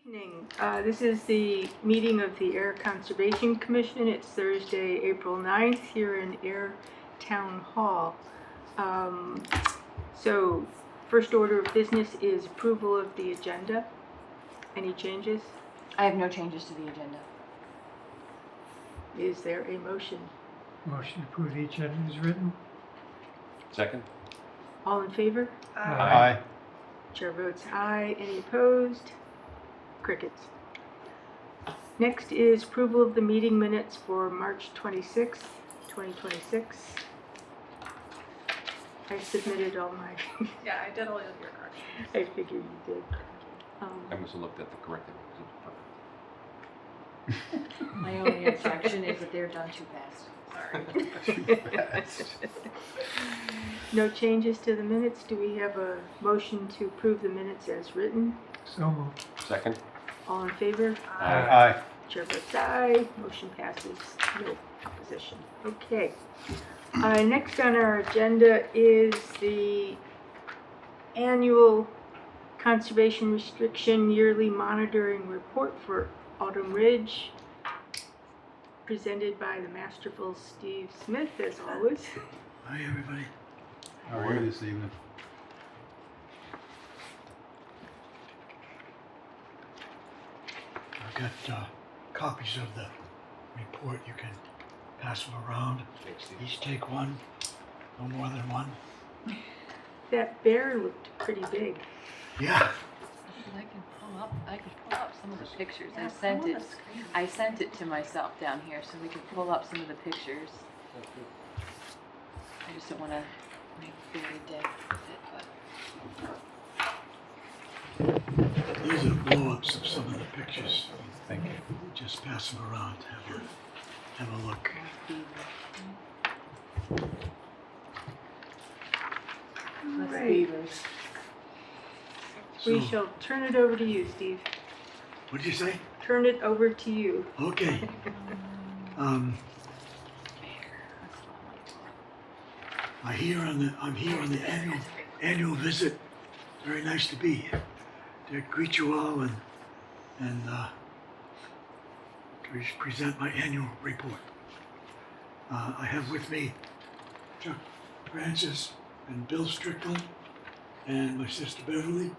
Evening. This is the meeting of the Air Conservation Commission. It's Thursday, April 9th here in Ayer Town Hall. So first order of business is approval of the agenda. Any changes? I have no changes to the agenda. Is there a motion? Motion to approve the agenda is written. Second? All in favor? Aye. Chair votes aye. Any opposed? Crickets. Next is approval of the meeting minutes for March 26th, 2026. I submitted all my... Yeah, I did all of your corrections. I figured you did. I must have looked at the correct one. My only objection is that they're done too fast. Sorry. No changes to the minutes. Do we have a motion to approve the minutes as written? So moved. Second? All in favor? Aye. Chair votes aye. Motion passes. No opposition. Okay. Next on our agenda is the annual conservation restriction yearly monitoring report for Autumn Ridge, presented by the masterful Steve Smith, as always. Hi, everybody. How are you this evening? I've got copies of the report. You can pass them around. Each take one, no more than one. That bear looked pretty big. Yeah. I can pull up some of the pictures. I sent it to myself down here so we could pull up some of the pictures. I just don't want to make very dead with it, but These are blow-ups of some of the pictures. Thank you. Just pass them around. Have a look. less Right. beavers. We So, shall turn it over to you, Steve. what did you say? Turn it over to you. Okay. I'm here on the annual visit. Very nice to be here. To greet you all and to present my annual report. I have with me Chuck Francis and Bill Strickland and my sister Beverly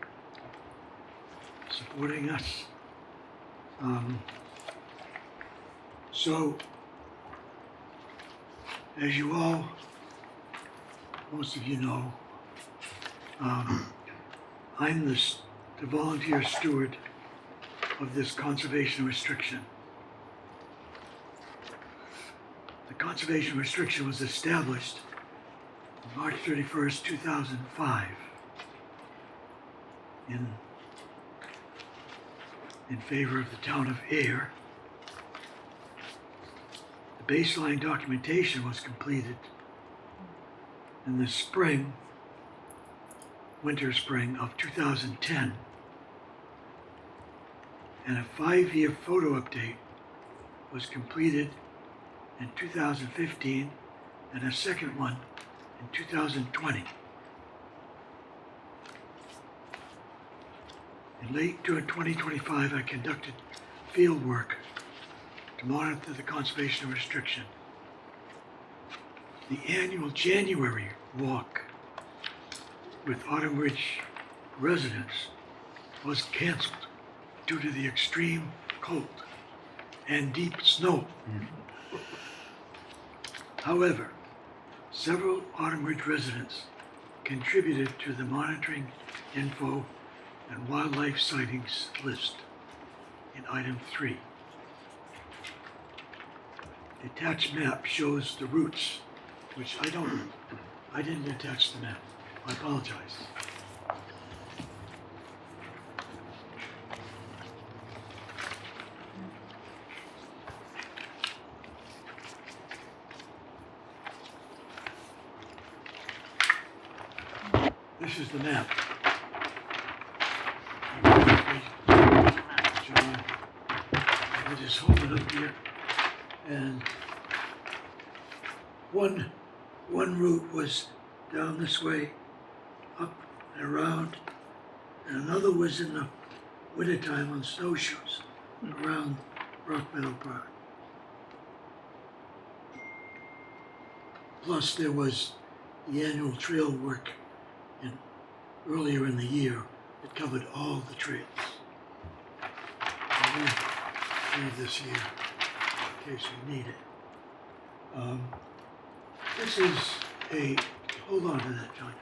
supporting us. So, as you all, most of you know, I'm the volunteer steward of this conservation restriction. The conservation restriction was established on March 31st, 2005 in favor of the town of Ayer. The baseline documentation was completed in the winter-spring of 2010, and a 5-year photo update was completed in 2015 and a second one in 2020. In late 2025, I conducted field work to monitor the conservation restriction. The annual January walk with Autumn Ridge residents was canceled due to the extreme cold and deep snow. However, several Autumn Ridge residents contributed to the monitoring info and wildlife sightings list in item 3. The attached map shows the routes, which I didn't attach the map. I apologize. This is the map. I'll just hold it up here. And one route was down this way, up and around, and another was in the wintertime on snowshoes around Rock Meadow Park. Plus, there was the annual trail work earlier in the year that covered all the trails. I'm going to leave this here in case we need it. This is a, hold on to that, John.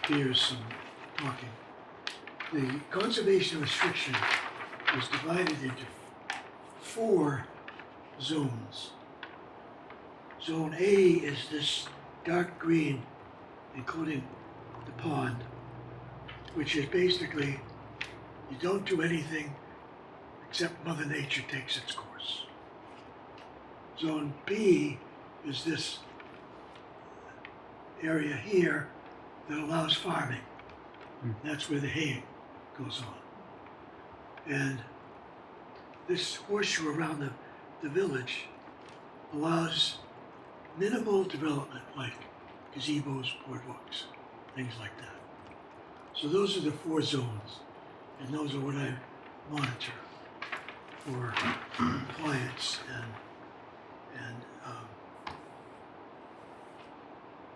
Here's some talking. The conservation restriction is divided into 4 zones. Zone A is this dark green, including the pond, which is basically you don't do anything except Mother Nature takes its course. Zone B is this area here that allows farming. That's where the haying goes on. And this horseshoe around the village allows minimal development like gazebos, boardwalks, things like that. So those are the 4 zones, and those are what I monitor for compliance and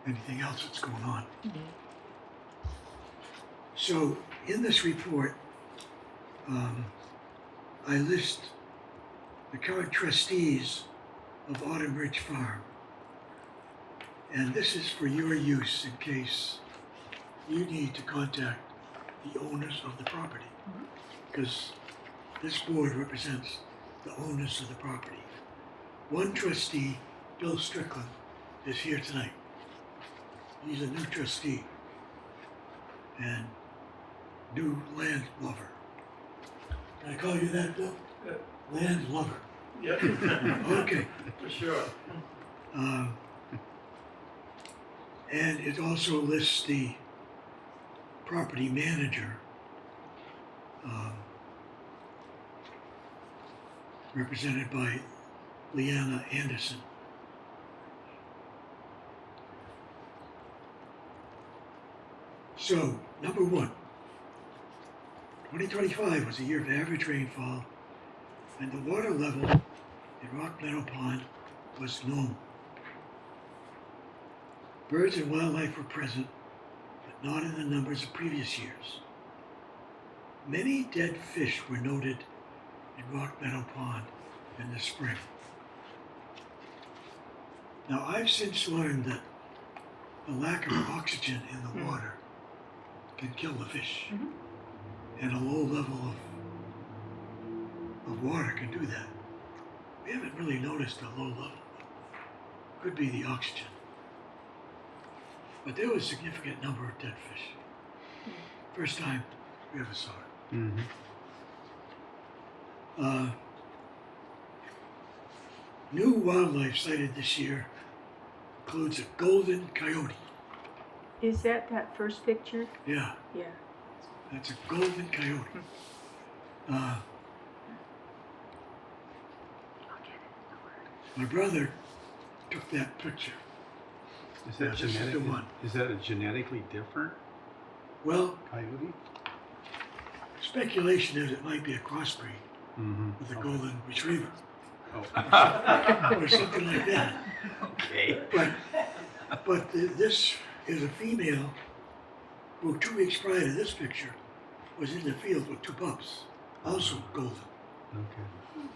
anything else that's going on. So in this report, I list the current trustees of Autumn Ridge Farm. And this is for your use in case you need to contact the owners of the property. Because this board represents the owners of the property. One trustee, Bill Strickland, is here tonight. He's a new trustee and new land lover. Can I call you that, Bill? Land lover. Yeah. Okay. For sure. And it also lists the property manager, represented by Leanna Anderson. So, number 1, 2025 was a year of average rainfall, and the water level in Rock Meadow Pond was normal. Birds and wildlife were present, but not in the numbers of previous years. Many dead fish were noted in Rock Meadow Pond in the spring. Now, I've since learned that the lack of oxygen in the water can kill the fish. And a low level of water can do that. We haven't really noticed a low level. Could be the oxygen. But there was a significant number of dead fish. First time we ever saw it. New wildlife sighted this year includes a golden coyote. Is that first picture? Yeah, Yeah. that's a golden coyote. I'll get it. My brother took that picture. Is that This is the genetic? one. Is that a genetically different Well, coyote? speculation is it might be a crossbreed with a Okay. golden retriever Oh. or something like that. Okay. But this is a female who 2 weeks prior to this picture was in the field with 2 pups, also golden. Okay.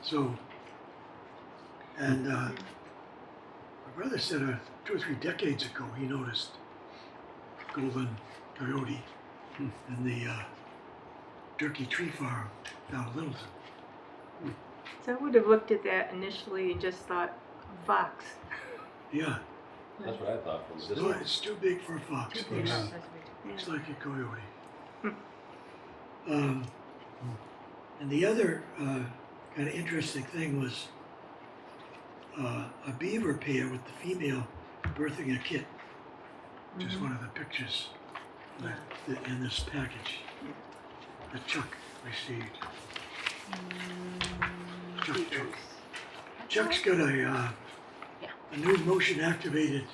So, and my brother said 2 or 3 decades ago he noticed golden coyote in the Turkey Tree Farm down in Littleton. So I would have looked at that initially and just thought, fox. Yeah, That's what I thought from this. no, it's too big for a fox. Too big. Looks, Yeah. looks like a coyote. And the other kind of interesting thing was a beaver pair with the female birthing a kit, which is one of the pictures that in this package that Chuck received. Chuck's got a new motion activated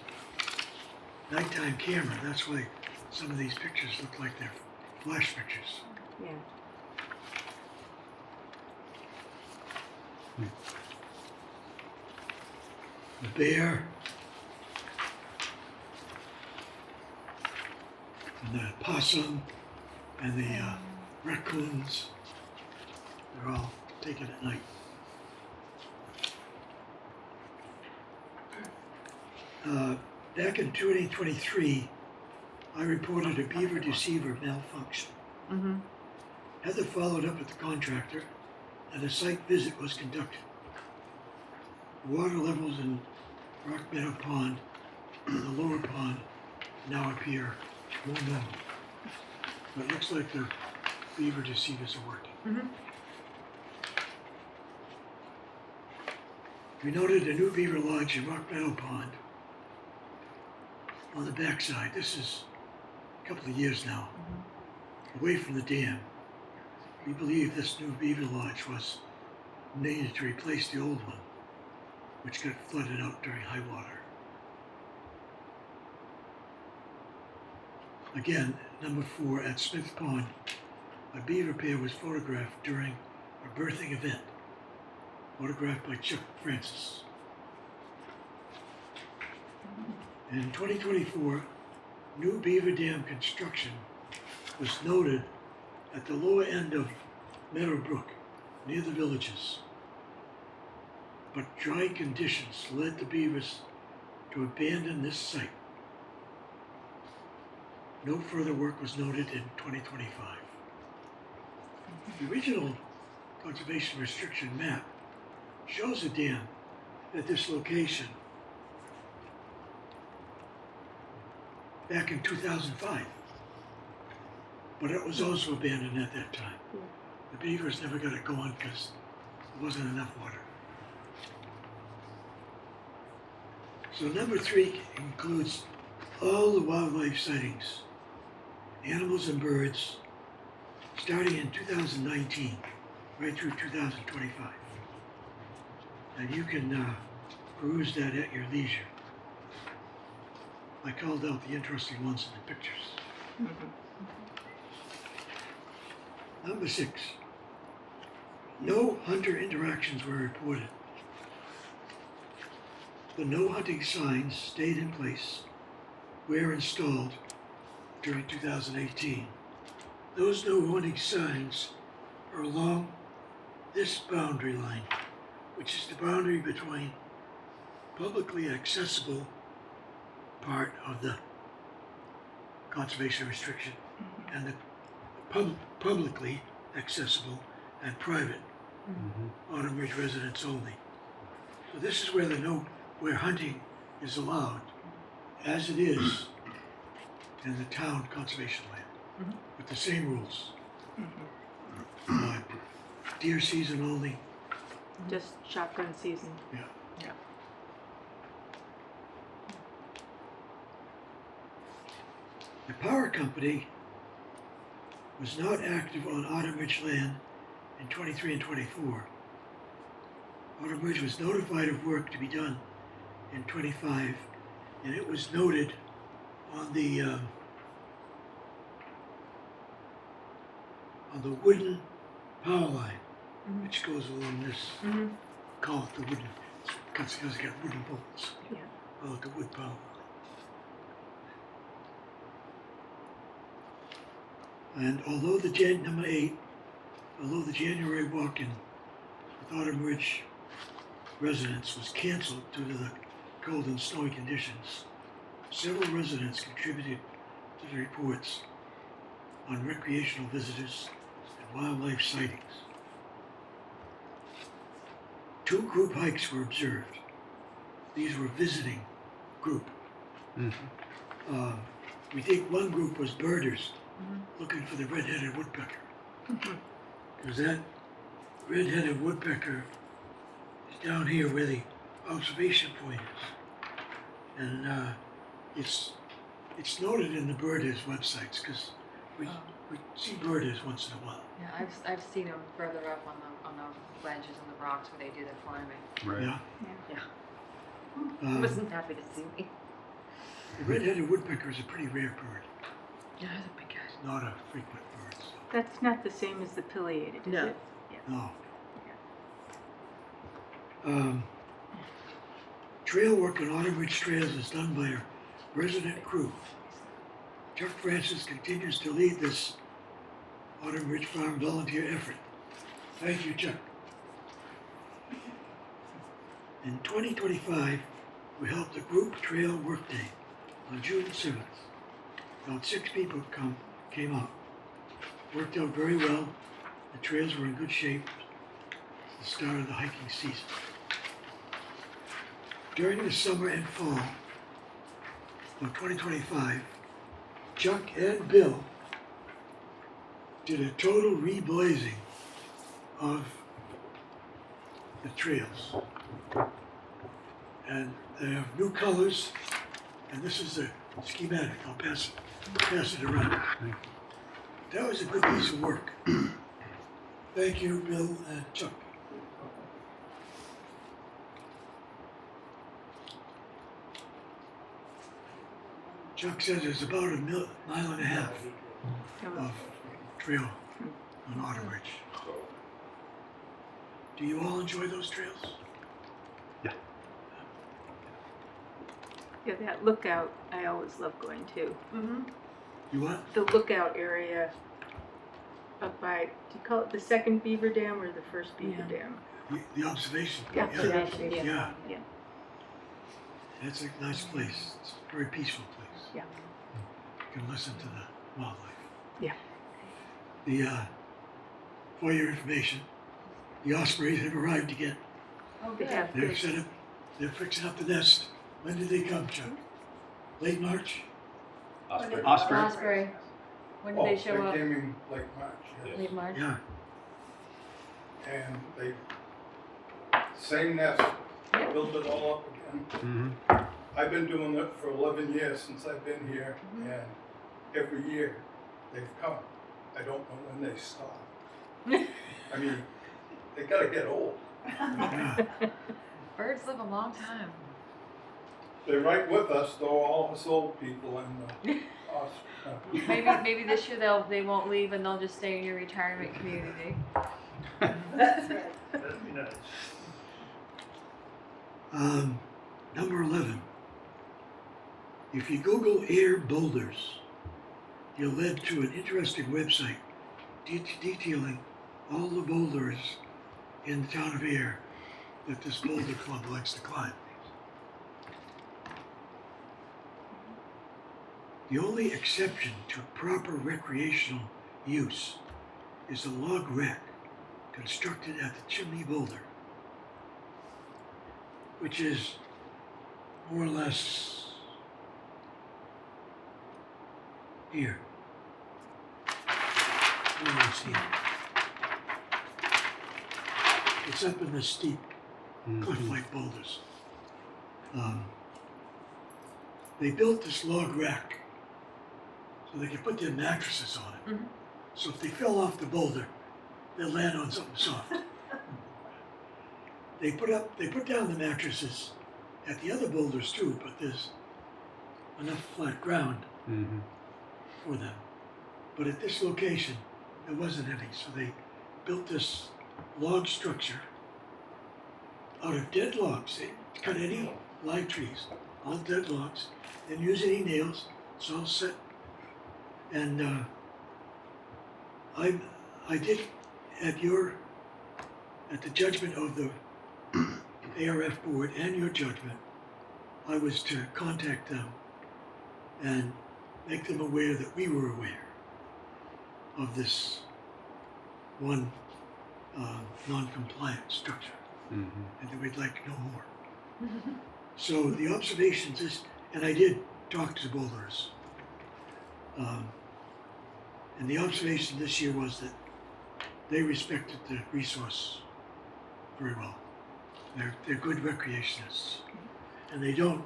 nighttime camera. That's why some of these pictures look like they're flash pictures. Yeah. The bear, and the possum, and the raccoons, they're all taken at night. Back in 2023, I reported a beaver deceiver malfunction. Mm-hmm. Heather followed up with the contractor, and a site visit was conducted. Water levels in Rock Meadow Pond, the lower pond, now appear more normal. But it looks like the beaver deceivers are working. Mm-hmm. We noted a new beaver lodge in Rock Meadow Pond on the backside. This is a couple of years now, away from the dam. We believe this new beaver lodge was needed to replace the old one, which got flooded out during high water. Again, number 4 at Smith Pond, a beaver pair was photographed during a birthing event, photographed by Chuck Francis. In 2024, new beaver dam construction was noted at the lower end of Meadowbrook, near the villages. But dry conditions led the beavers to abandon this site. No further work was noted in 2025. The original conservation restriction map shows a dam at this location back in 2005, but it was also abandoned at that time. The beavers never got it going because there wasn't enough water. So number 3 includes all the wildlife sightings, animals and birds, starting in 2019, right through 2025. And you can peruse that at your leisure. I called out the interesting ones in the pictures. Number 6, no hunter interactions were reported. The no hunting signs stayed in place, were installed during 2018. Those no hunting signs are along this boundary line, which is the boundary between publicly accessible part of the conservation restriction and the publicly accessible and private Autumn Ridge residents only. So this is where hunting is allowed, as it is in the town conservation land, with the same rules. Deer season only. Just shotgun season. Yeah. Yeah. The power company was not active on Autumn Ridge land in 23 and 24. Autumn Ridge was notified of work to be done in 25, and it was noted on the wooden power line, which goes along this. Call it the wooden, because it's got wooden bolts. Yeah. Call it the wood power line. And although number 8, although the January walk-in with Autumn Ridge residents was canceled due to the cold and snowy conditions, several residents contributed to the reports on recreational visitors and wildlife sightings. 2 group hikes were observed. These were visiting group. We think one group was birders looking for the red-headed woodpecker. Because that red-headed woodpecker is down here where the observation point is. And it's noted in the birders websites because we see birders once in a while. Yeah, I've seen them further up on the ledges and the rocks where they do their climbing. Right. Yeah. Yeah. He wasn't happy to see me. The red-headed woodpecker is a pretty rare bird. Yeah, that's a big guy. not a frequent bird, so, That's not the same as the pileated, is No. it? no. Trail work on Autumn Ridge trails is done by a resident crew. Chuck Francis continues to lead this Autumn Ridge Farm volunteer effort. Thank you, Chuck. In 2025, we held a group trail workday on June 7th. About 6 people came out. Worked out very well. The trails were in good shape. It's the start of the hiking season. During the summer and fall of 2025, Chuck and Bill did a total reblazing of the trails. And they have new colors, and this is the schematic. I'll pass it around. That was a good piece of work. Thank you, Bill and Chuck. Chuck says there's about a mile and a half of trail on Autumn Ridge. Do you all enjoy those trails? Yeah, that lookout, I always love going to. Mm-hmm. You what? The lookout area up by, do you call it the second beaver dam or the first beaver Yeah. dam? The observation. The observation, Yeah. yeah. Yeah. It's a nice place. It's a very peaceful place. Yeah. You can listen to the wildlife. Yeah. The, for your information, the ospreys have arrived again. Oh, They good. have They're good, they're fixing up the nest. When did they come, Chuck? Late March? Osprey. Osprey. Osprey. When did they show up? They came in late March, yes. Late March? Yeah. And they, same nest, Yep. built it all up again. Mm-hmm. I've been doing it for 11 years since I've been here, and every year they've come. I don't know when they stop. I mean, they gotta get old. Yeah. Birds live a long time. They're right with us, though, all us old people and us. Maybe this year they won't leave and they'll just stay in your retirement community. Number 11. If you Google Ayer boulders, you're led to an interesting website detailing all the boulders in the town of Ayer that this boulder club likes to climb. The only exception to proper recreational use is a log rack constructed at the Chimney Boulder, which is more or less here. Where do you see it? It's up in the steep cliff-like boulders. They built this log rack so they could put their mattresses on it. Mhm. So if they fell off the boulder, they'll land on something soft. They put down the mattresses at the other boulders too, but there's enough flat ground Mm-hmm. for them. But at this location, there wasn't any, so they built this log structure out of dead logs. They cut any live trees, all dead logs, and use any nails. It's all set. And I did at the judgment of the ARF board and your judgment, I was to contact them and make them aware that we were aware of this one non-compliant structure, Mm-hmm. and that we'd like no more. So the observations is, and I did talk to the boulders, and the observation this year was that they respected the resource very well. They're good recreationists, and they don't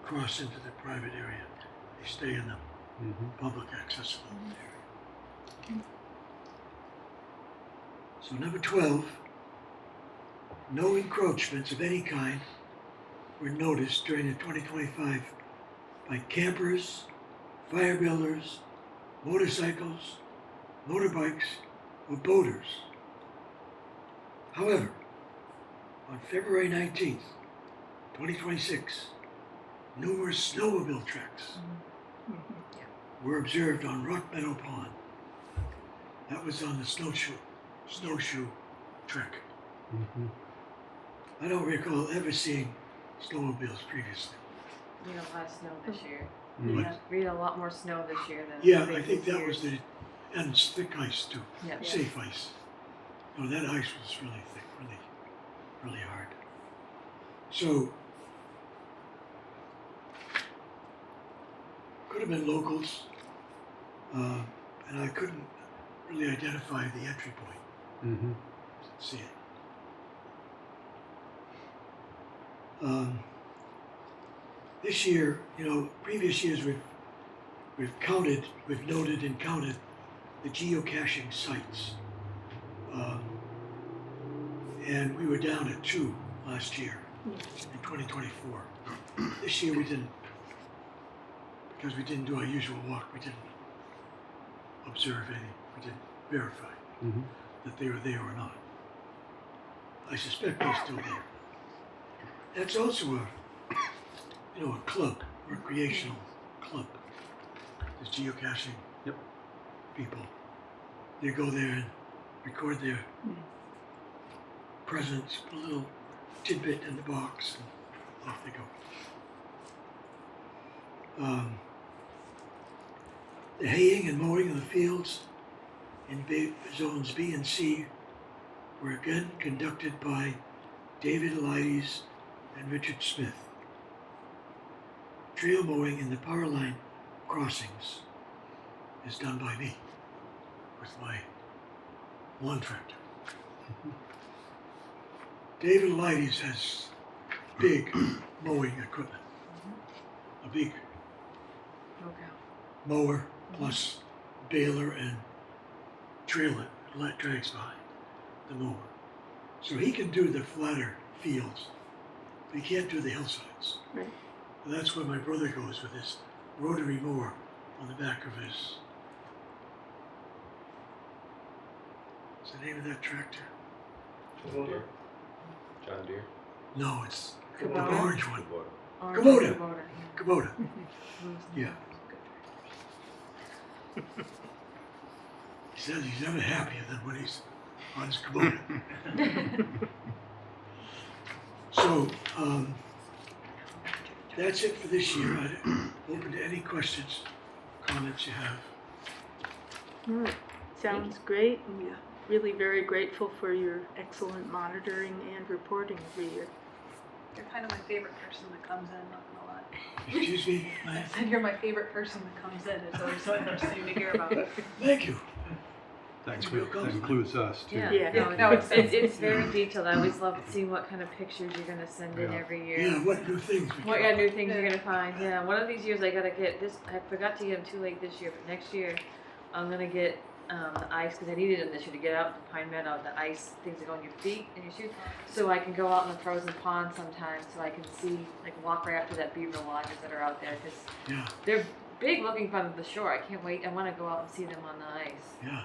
cross into the private area. They stay in the Mm-hmm. public accessible area. So number 12, no encroachments of any kind were noticed during the 2025 by campers, fire builders, motorcycles, motorbikes, or boaters. However, on February 19th, 2026, numerous snowmobile tracks were observed on Rock Meadow Pond. That was on the snowshoe trek. Mhm. I don't recall ever seeing snowmobiles previously. We had a lot of snow this year. Mm. Yeah. We had a lot more snow this year than Yeah, I previous think that was years. and it's thick ice too. Yeah. Safe ice. No, that ice was really thick, really hard. So, could have been locals, and I couldn't really identify the entry point. Mhm. See it. This year, previous years we've noted and counted the geocaching sites, and we were down at 2 last year in 2024. This year we didn't, because we didn't do our usual walk. We didn't observe any. We didn't verify Mhm. that they were there or not. I suspect they're still there. That's also a club, recreational club. There's geocaching Yep. people. They go there and record their presence, put a little tidbit in the box, and off they go. The haying and mowing of the fields in zones B and C were again conducted by David Elides and Richard Smith. Trail mowing in the power line crossings is done by me with my lawn tractor. David Elides has big mowing equipment, a big Okay. mower plus baler and trailer that drags behind the mower. So he can do the flatter fields, but he can't do the hillsides. Right. And that's where my brother goes with his rotary mower on the back of his. What's the name of that tractor? John Deere. John Deere. No, it's the Kubota? orange one. Kubota. Kubota. Kubota. Kubota. Yeah. Yeah. He says he's never happier than when he's on his Kubota. So, that's it for this year. I'm open to any questions, comments you have. All right. Sounds great. And we're really very grateful for your excellent monitoring and reporting every year. You're kind of my favorite person that comes in, not gonna lie. Excuse me? I said you're my favorite person that comes in. It's always so interesting to hear about. Thank you. That It's a real compliment. includes us too. Yeah. Yeah. No, it's very detailed. I always love seeing what kind of pictures you're gonna send in Yeah. every year. Yeah, what new things we What got. new things you're gonna find? Yeah, one of these years I gotta get this. I forgot to get them too late this year, but next year I'm gonna get the ice because I needed them this year to get out to Pine Meadow. The ice things that go on your feet and your shoes, so I can go out in the frozen pond sometimes, so I can see walk right up to that beaver lodges that are out there because Yeah, they're big looking from the shore. I can't wait. I want to go out and see them on the ice. yeah,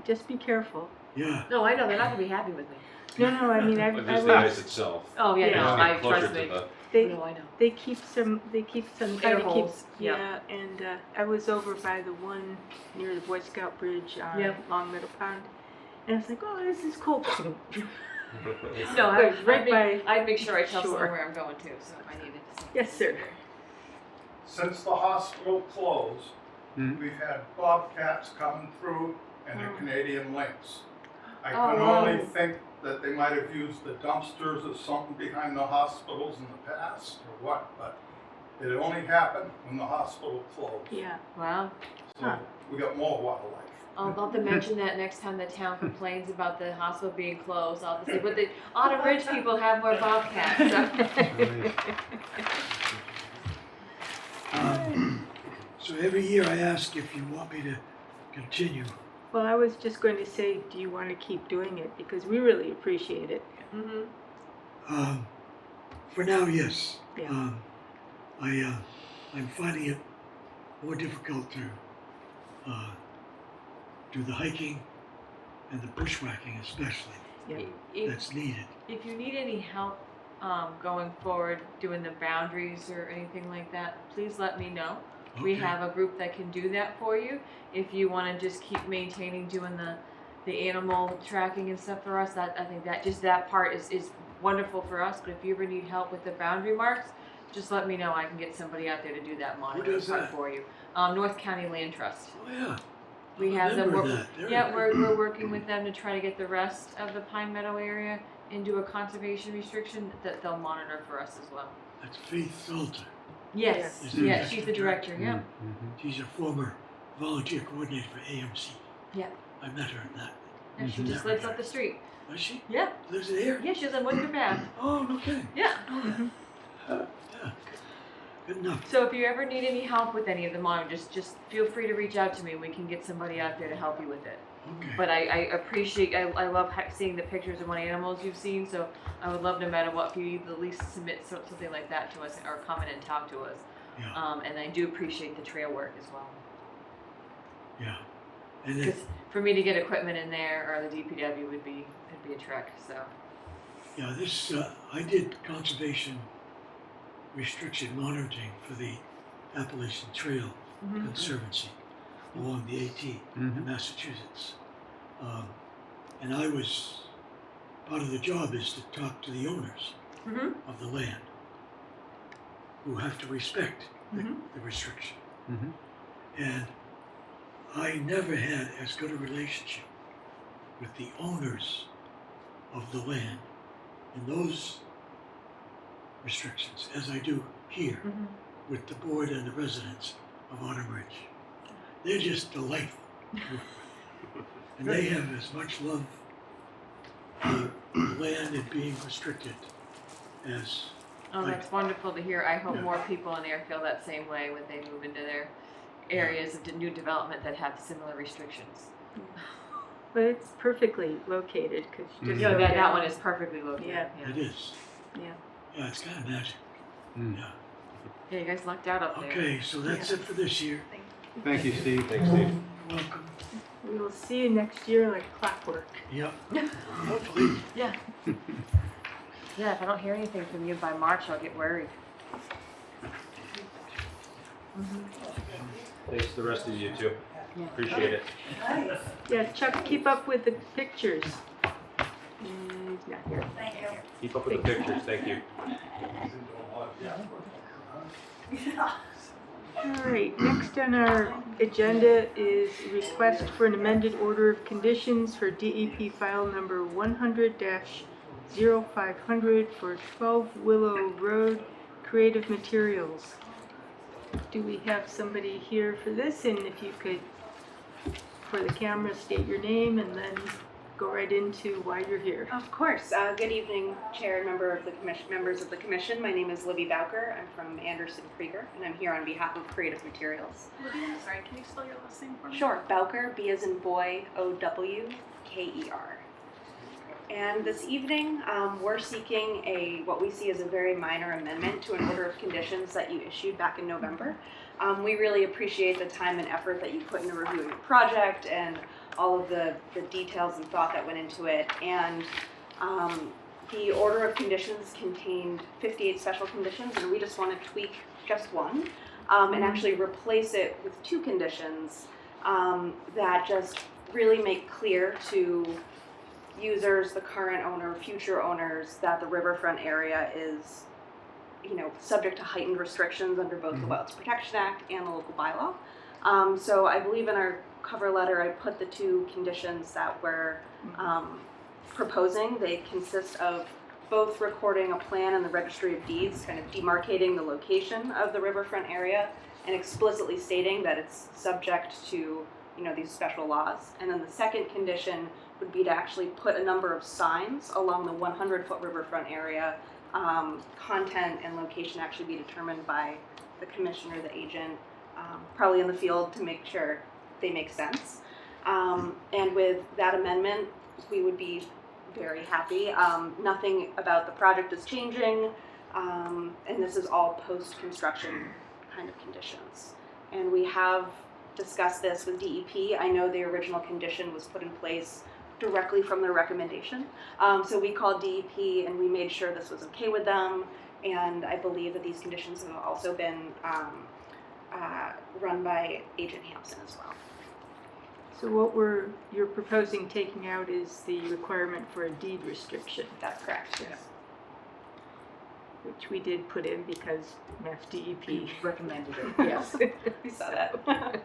Just be careful. yeah. No, I know they're not gonna be happy with me. No, I mean, But I just the ice was, itself. Oh yeah, Yeah. no, Just I get closer trust to me. the. they, No, I know. they keep some Air kind of holes, yeah, and I was over by the one near the Boy Scout Bridge on Yep. Long Meadow Pond, and I was like, oh, this is cool. No, It was right by I'd make sure I tell shore. someone where I'm going to, so if I needed to. Yes, sir. Since the hospital closed, Hmm. we've had bobcats coming through and Oh. a Canadian lynx. I Oh, can wow. only think that they might have used the dumpsters or something behind the hospitals in the past or what, but it only happened when the hospital closed. Yeah. Wow. So Huh. we got more wildlife. I'll have to mention that next time the town complains about the hospital being closed. I'll have to say, but the Autumn Ridge people have more bobcats. So every year I ask if you want me to continue. Well, I was just going to say, do you want to keep doing it? Because we really appreciate it. Mm-hmm. For now, yes. Yeah. I'm finding it more difficult to do the hiking and the bushwhacking especially If, that's needed. if you need any help going forward doing the boundaries or anything like that, please let me know. We Okay. have a group that can do that for you. If you want to just keep maintaining doing the animal tracking and stuff for us, that I think that just that part is wonderful for us. But if you ever need help with the boundary marks, just let me know. I can get somebody out there to do that monitoring does part that? for you. North County Land Trust. Oh yeah. We I have them. remember We're, that. Very yeah, good. we're working with them to try to get the rest of the Pine Meadow area into a conservation restriction that they'll monitor for us as well. That's Faith Salter. Yes, Is the yeah, executive she's the director. Yeah, Mhm. She's a former volunteer coordinator for AMC. yeah. I met her in that. yeah she Mhm. just lives up the street. Does she? Yeah, Lives in here? yeah, she lives on Woodford Path. Oh, no kidding. Yeah. Yeah. Good enough. So if you ever need any help with any of the monitors, just feel free to reach out to me. We can get somebody out there to help you with it. Okay. But I appreciate, I love seeing the pictures of what animals you've seen, so I would love no matter what, if you at least submit something like that to us or come in and talk to us. Yeah. And I do appreciate the trail work as well. Yeah. And then, Because for me to get equipment in there or the DPW would be a trek, so. yeah, this, I did conservation restriction monitoring for the Appalachian Trail Mm-hmm. Conservancy along the AT in Mhm. Massachusetts. And I was, part of the job is to talk to the owners Mm-hmm. of the land who have to respect Mhm. the restriction. Mhm. And I never had as good a relationship with the owners of the land in those restrictions as I do here Mm-hmm. with the board and the residents of Autumn Ridge. They're just delightful. And they have as much love for the land and being restricted as, Oh, that's wonderful to hear. I hope Yeah. more people in there feel that same way when they move into their areas of new development that have similar restrictions. But it's perfectly located because Mhm. just No, go that down. one is perfectly located. Yeah. it is. Yeah. Yeah, it's kind of magic. Mm. Yeah. Yeah, you guys lucked out up there. Okay, so that's it for this year. Thank you, Steve. Thanks, Steve. You're welcome. We will see you next year like clockwork. Yep. Hopefully. Yeah. Yeah, if I don't hear anything from you by March, I'll get worried. Thanks to the rest of you too. Yeah. Appreciate it. Yeah, Chuck, keep up with the pictures. He's not here. Keep up with the pictures. Thank you. All right, next on our agenda is a request for an amended order of conditions for DEP file number 100-0500 for 12 Willow Road Creative Materials. Do we have somebody here for this? And if you could, for the camera, state your name and then go right into why you're here. Of course. Good evening, Chair and members of the Commission. My name is Libby Bowker. I'm from Anderson Krieger, and I'm here on behalf of Creative Materials. Libby, I'm sorry, can you spell your last name for me? Sure. Bowker, B as in boy, O-W-K-E-R. And this evening, we're seeking what we see as a very minor amendment to an order of conditions that you issued back in November. We really appreciate the time and effort that you put into reviewing the project and all of the details and thought that went into it. And the order of conditions contained 58 special conditions, and we just want to tweak just one and actually replace it with 2 conditions that just really make clear to users, the current owner, future owners, that the riverfront area is, subject to heightened restrictions under both the Wetlands Protection Act and the local bylaw. So I believe in our cover letter, I put the 2 conditions that we're proposing. They consist of both recording a plan in the Registry of Deeds, kind of demarcating the location of the riverfront area and explicitly stating that it's subject to, these special laws. And then the second condition would be to actually put a number of signs along the 100-foot riverfront area. Content and location actually be determined by the commissioner, the agent, probably in the field to make sure they make sense. And with that amendment, we would be very happy. Nothing about the project is changing, and this is all post-construction kind of conditions. And we have discuss this with DEP. I know the original condition was put in place directly from their recommendation. So we called DEP and we made sure this was okay with them. And I believe that these conditions have also been run by Agent Hampson as well. So what you're proposing taking out is the requirement for a deed restriction, That's correct. Yes. Which we did put in because Mass DEP. Recommended it. Yes. We saw that.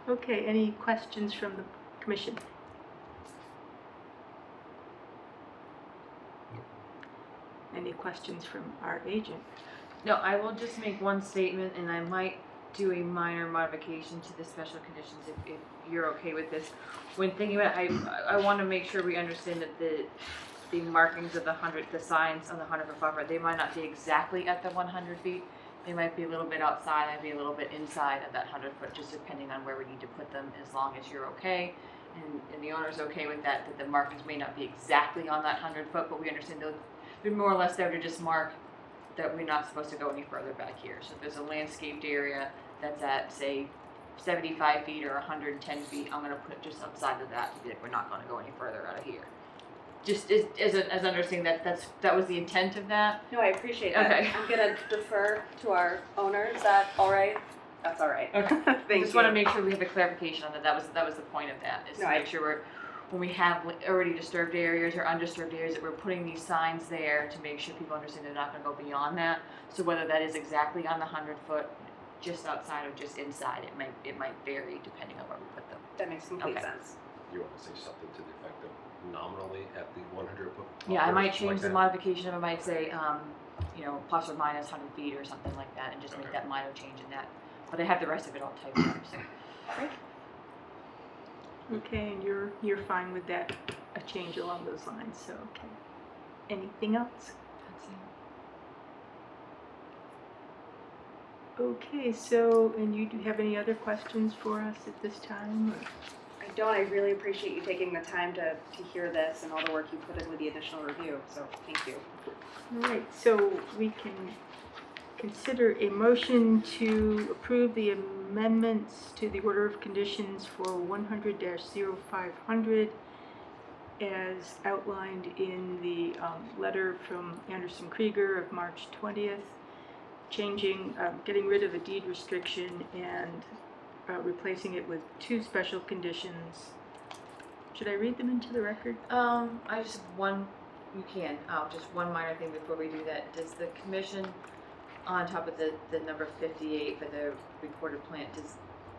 Okay, any questions from the commission? Any questions from our agent? No, I will just make one statement, and I might do a minor modification to the special conditions if you're okay with this. When thinking about it, I want to make sure we understand that the markings of the signs on the 100-foot buffer, they might not be exactly at the 100 feet. They might be a little bit outside, might be a little bit inside of that 100-foot, just depending on where we need to put them, as long as you're okay. And the owner's okay with that the markings may not be exactly on that 100-foot, but we understand they're more or less there to just mark that we're not supposed to go any further back here. So if there's a landscaped area that's at, say, 75 feet or 110 feet, I'm gonna put just outside of that to be like, we're not gonna go any further out of here. Just as understanding that was the intent of that. No, I appreciate that. Okay. I'm gonna defer to our owner. Is that all right? That's all right. Okay. Thank Just you. want to make sure we have a clarification on that. That was the point of that, is No, to make sure when we have already disturbed areas or undisturbed areas, that we're putting these signs there to make sure people understand they're not going to go beyond that. So whether that is exactly on the 100-foot, just outside or just inside, it might vary depending on where we put them. That makes complete Okay. sense. You want to say something to the effect of nominally at the 100-foot? Yeah, I might change the modification. I might say, plus or minus 100 feet or something like that, and just make that minor change in that. But I have the rest of it all typed up. So. Great. Okay, and you're fine with that, a change along those lines, so okay. Anything else? Okay, so, and you do have any other questions for us at this time? Or? I don't. I really appreciate you taking the time to hear this and all the work you put in with the additional review. So thank you. All right, so we can consider a motion to approve the amendments to the order of conditions for 100-0500 as outlined in the letter from Anderson Krieger of March 20th, getting rid of a deed restriction and replacing it with 2 special conditions. Should I read them into the record? Just one minor thing before we do that. Does the commission, on top of the number 58 for the recorded plan, does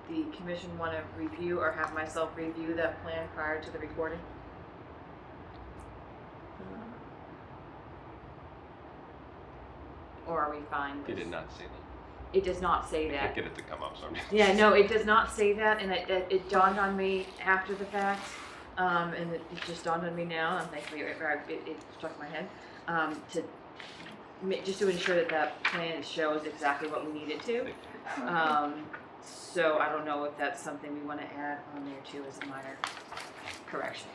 the commission want to review or have myself review that plan prior to the recording? Or are we fine with? He did not say that. It does not say I that. can't get it to come up, so I'm just. Yeah, no, it does not say that, and it dawned on me after the fact, and it just dawned on me now, and thankfully it struck my head, just to ensure that plan shows exactly what we need it to. So I don't know if that's something we want to add on there too as a minor correction.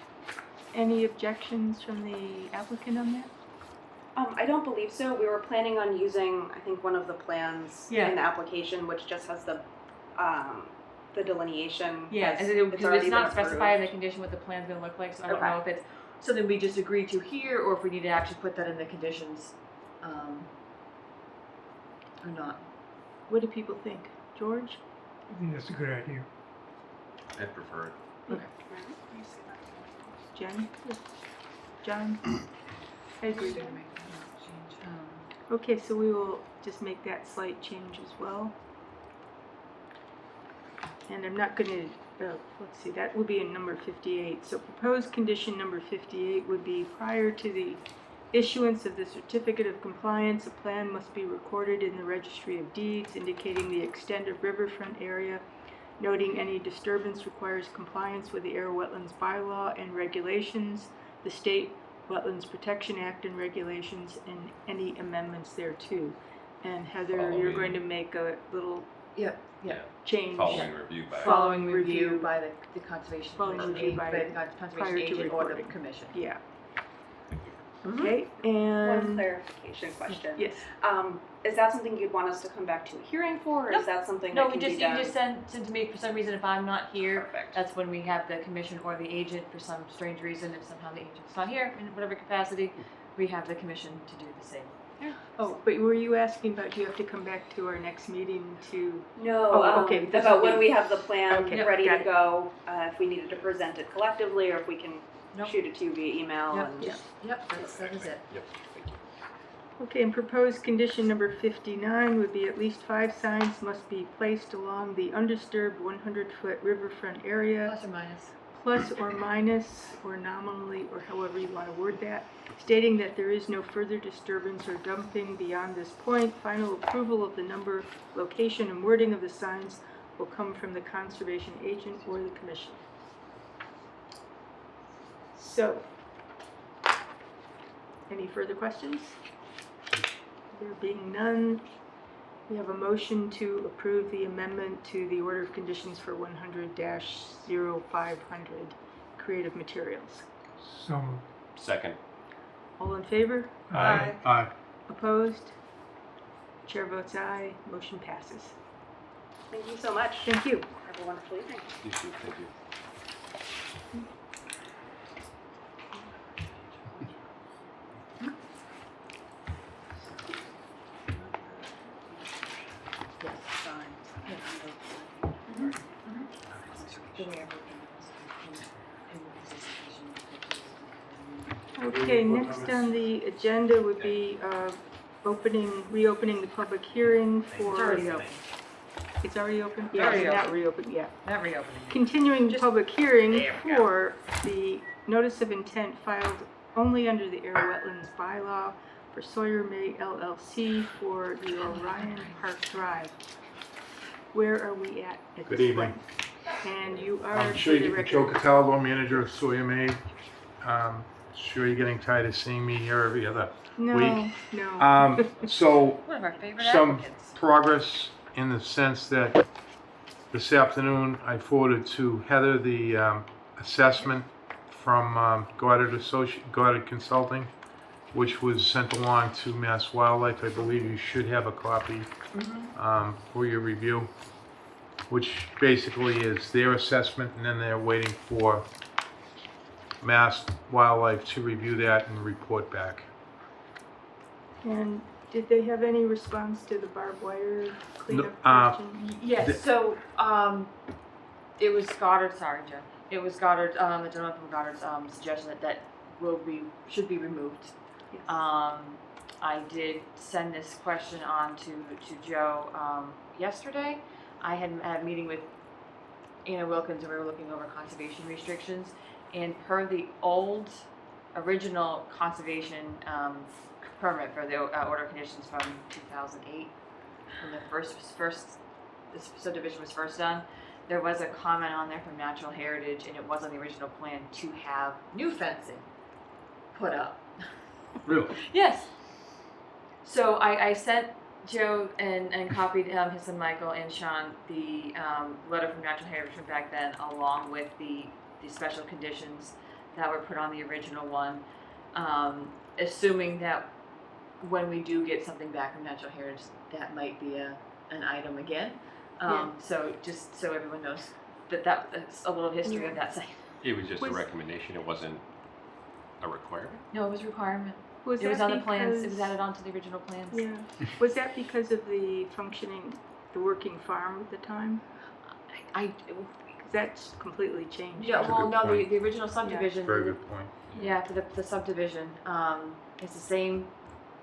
Any objections from the applicant on that? I don't believe so. We were planning on using, I think, one of the plans in the application, which just has the delineation. Yeah, as because already it's not been specified in the approved. condition what the plan's going to look like, so I don't Okay. know if it's something we just agree to here, or if we need to actually put that in the conditions, or not. What do people think? George? I think that's a good idea. I prefer it. Okay. Jen? John? I agree. Okay, so we will just make that slight change as well. And I'm not going to, let's see, that will be in number 58. So proposed condition number 58 would be prior to the issuance of the certificate of compliance, a plan must be recorded in the registry of deeds indicating the extent of riverfront area, noting any disturbance requires compliance with the Ayer Wetlands bylaw and regulations, the State Wetlands Protection Act and regulations, and any amendments thereto. And Heather, you're Following- going to make a little Yeah. change. Following review by. Following Following review review. by the conservation Following commission, review by the conservation prior to agent or the recording. commission. Yeah. Okay, One and, clarification question. yes. Is that something you'd want us to come back to a hearing for, or No. is that something No, that we can just, be you done? just send to me for some reason if I'm not here. Perfect. That's when we have the commission or the agent for some strange reason. If somehow the agent's not here in whatever capacity, we have the commission to do the same. Oh, but were you asking about, do you have to come back to our next meeting to, No, Oh, okay, this about would when be- we have the plan Okay, ready got to it. go, if we needed to present it collectively, or if we can Nope. shoot it to you via email. Yep, And just, yep, that is it. Yep, thank you. okay, and proposed condition number 59 would be at least 5 signs must be placed along the undisturbed 100-foot riverfront area, Plus or minus. plus or minus, or nominally, or however you want to word that, stating that there is no further disturbance or dumping beyond this point. Final approval of the number, location, and wording of the signs will come from the conservation agent or the commission. So, any further questions? There being none, we have a motion to approve the amendment to the order of conditions for 100-0500 creative materials. So moved. Second. All in favor? Aye. Aye. Opposed? Chair votes aye, motion passes. thank you so much. Thank you. Have a wonderful evening. You too, thank you. Okay, next on the agenda would be reopening the public hearing for... It's already open. It's already open? It's already Not open. reopened yet. Not reopening. Continuing the public hearing There we go. for the notice of intent filed only under the Air Wetlands bylaw for Sawyer May LLC for the Orion Park Drive. Where are we at this Good evening. point? And you are, I'm for sure the you, Joe record... Cataldo, manager of Sawyer May. Sure you're getting tired of seeing me here every other No, week. no. So One of our favorite some applicants. progress in the sense that this afternoon I forwarded to Heather the assessment from Goddard Consulting, which was sent along to Mass Wildlife. I believe you should have a copy for your review, which basically is their assessment, and then they're waiting for Mass Wildlife to review that and report back. And did they have any response to the barbed wire cleanup No, question? Yes, so, it was Goddard, sorry, Joe. It was Goddard, the gentleman from Goddard's, suggestion that should be removed. Yes. I did send this question on to Joe, yesterday. I had a meeting with Anna Wilkins, and we were looking over conservation restrictions. And per the old, original conservation, permit for the order of conditions from 2008, when the subdivision was first done, there was a comment on there from Natural Heritage, and it was on the original plan to have new fencing put up. Really? Yes. So I sent Joe and copied his son Michael and Sean the letter from Natural Heritage from back then, along with the special conditions that were put on the original one, assuming that when we do get something back from Natural Heritage, that might be an item again. Yeah. So just so everyone knows that's a little history of that site. It was just a Was- recommendation, it wasn't a requirement? No, it was a requirement. It was that on the plans. It was because- added onto the original plans. Yeah. Was that because of the working farm at the time? I 'Cause that's completely changed. yeah. That's a Well, good no, point. the original subdivision. Very good point. Yeah, for the subdivision, it's the same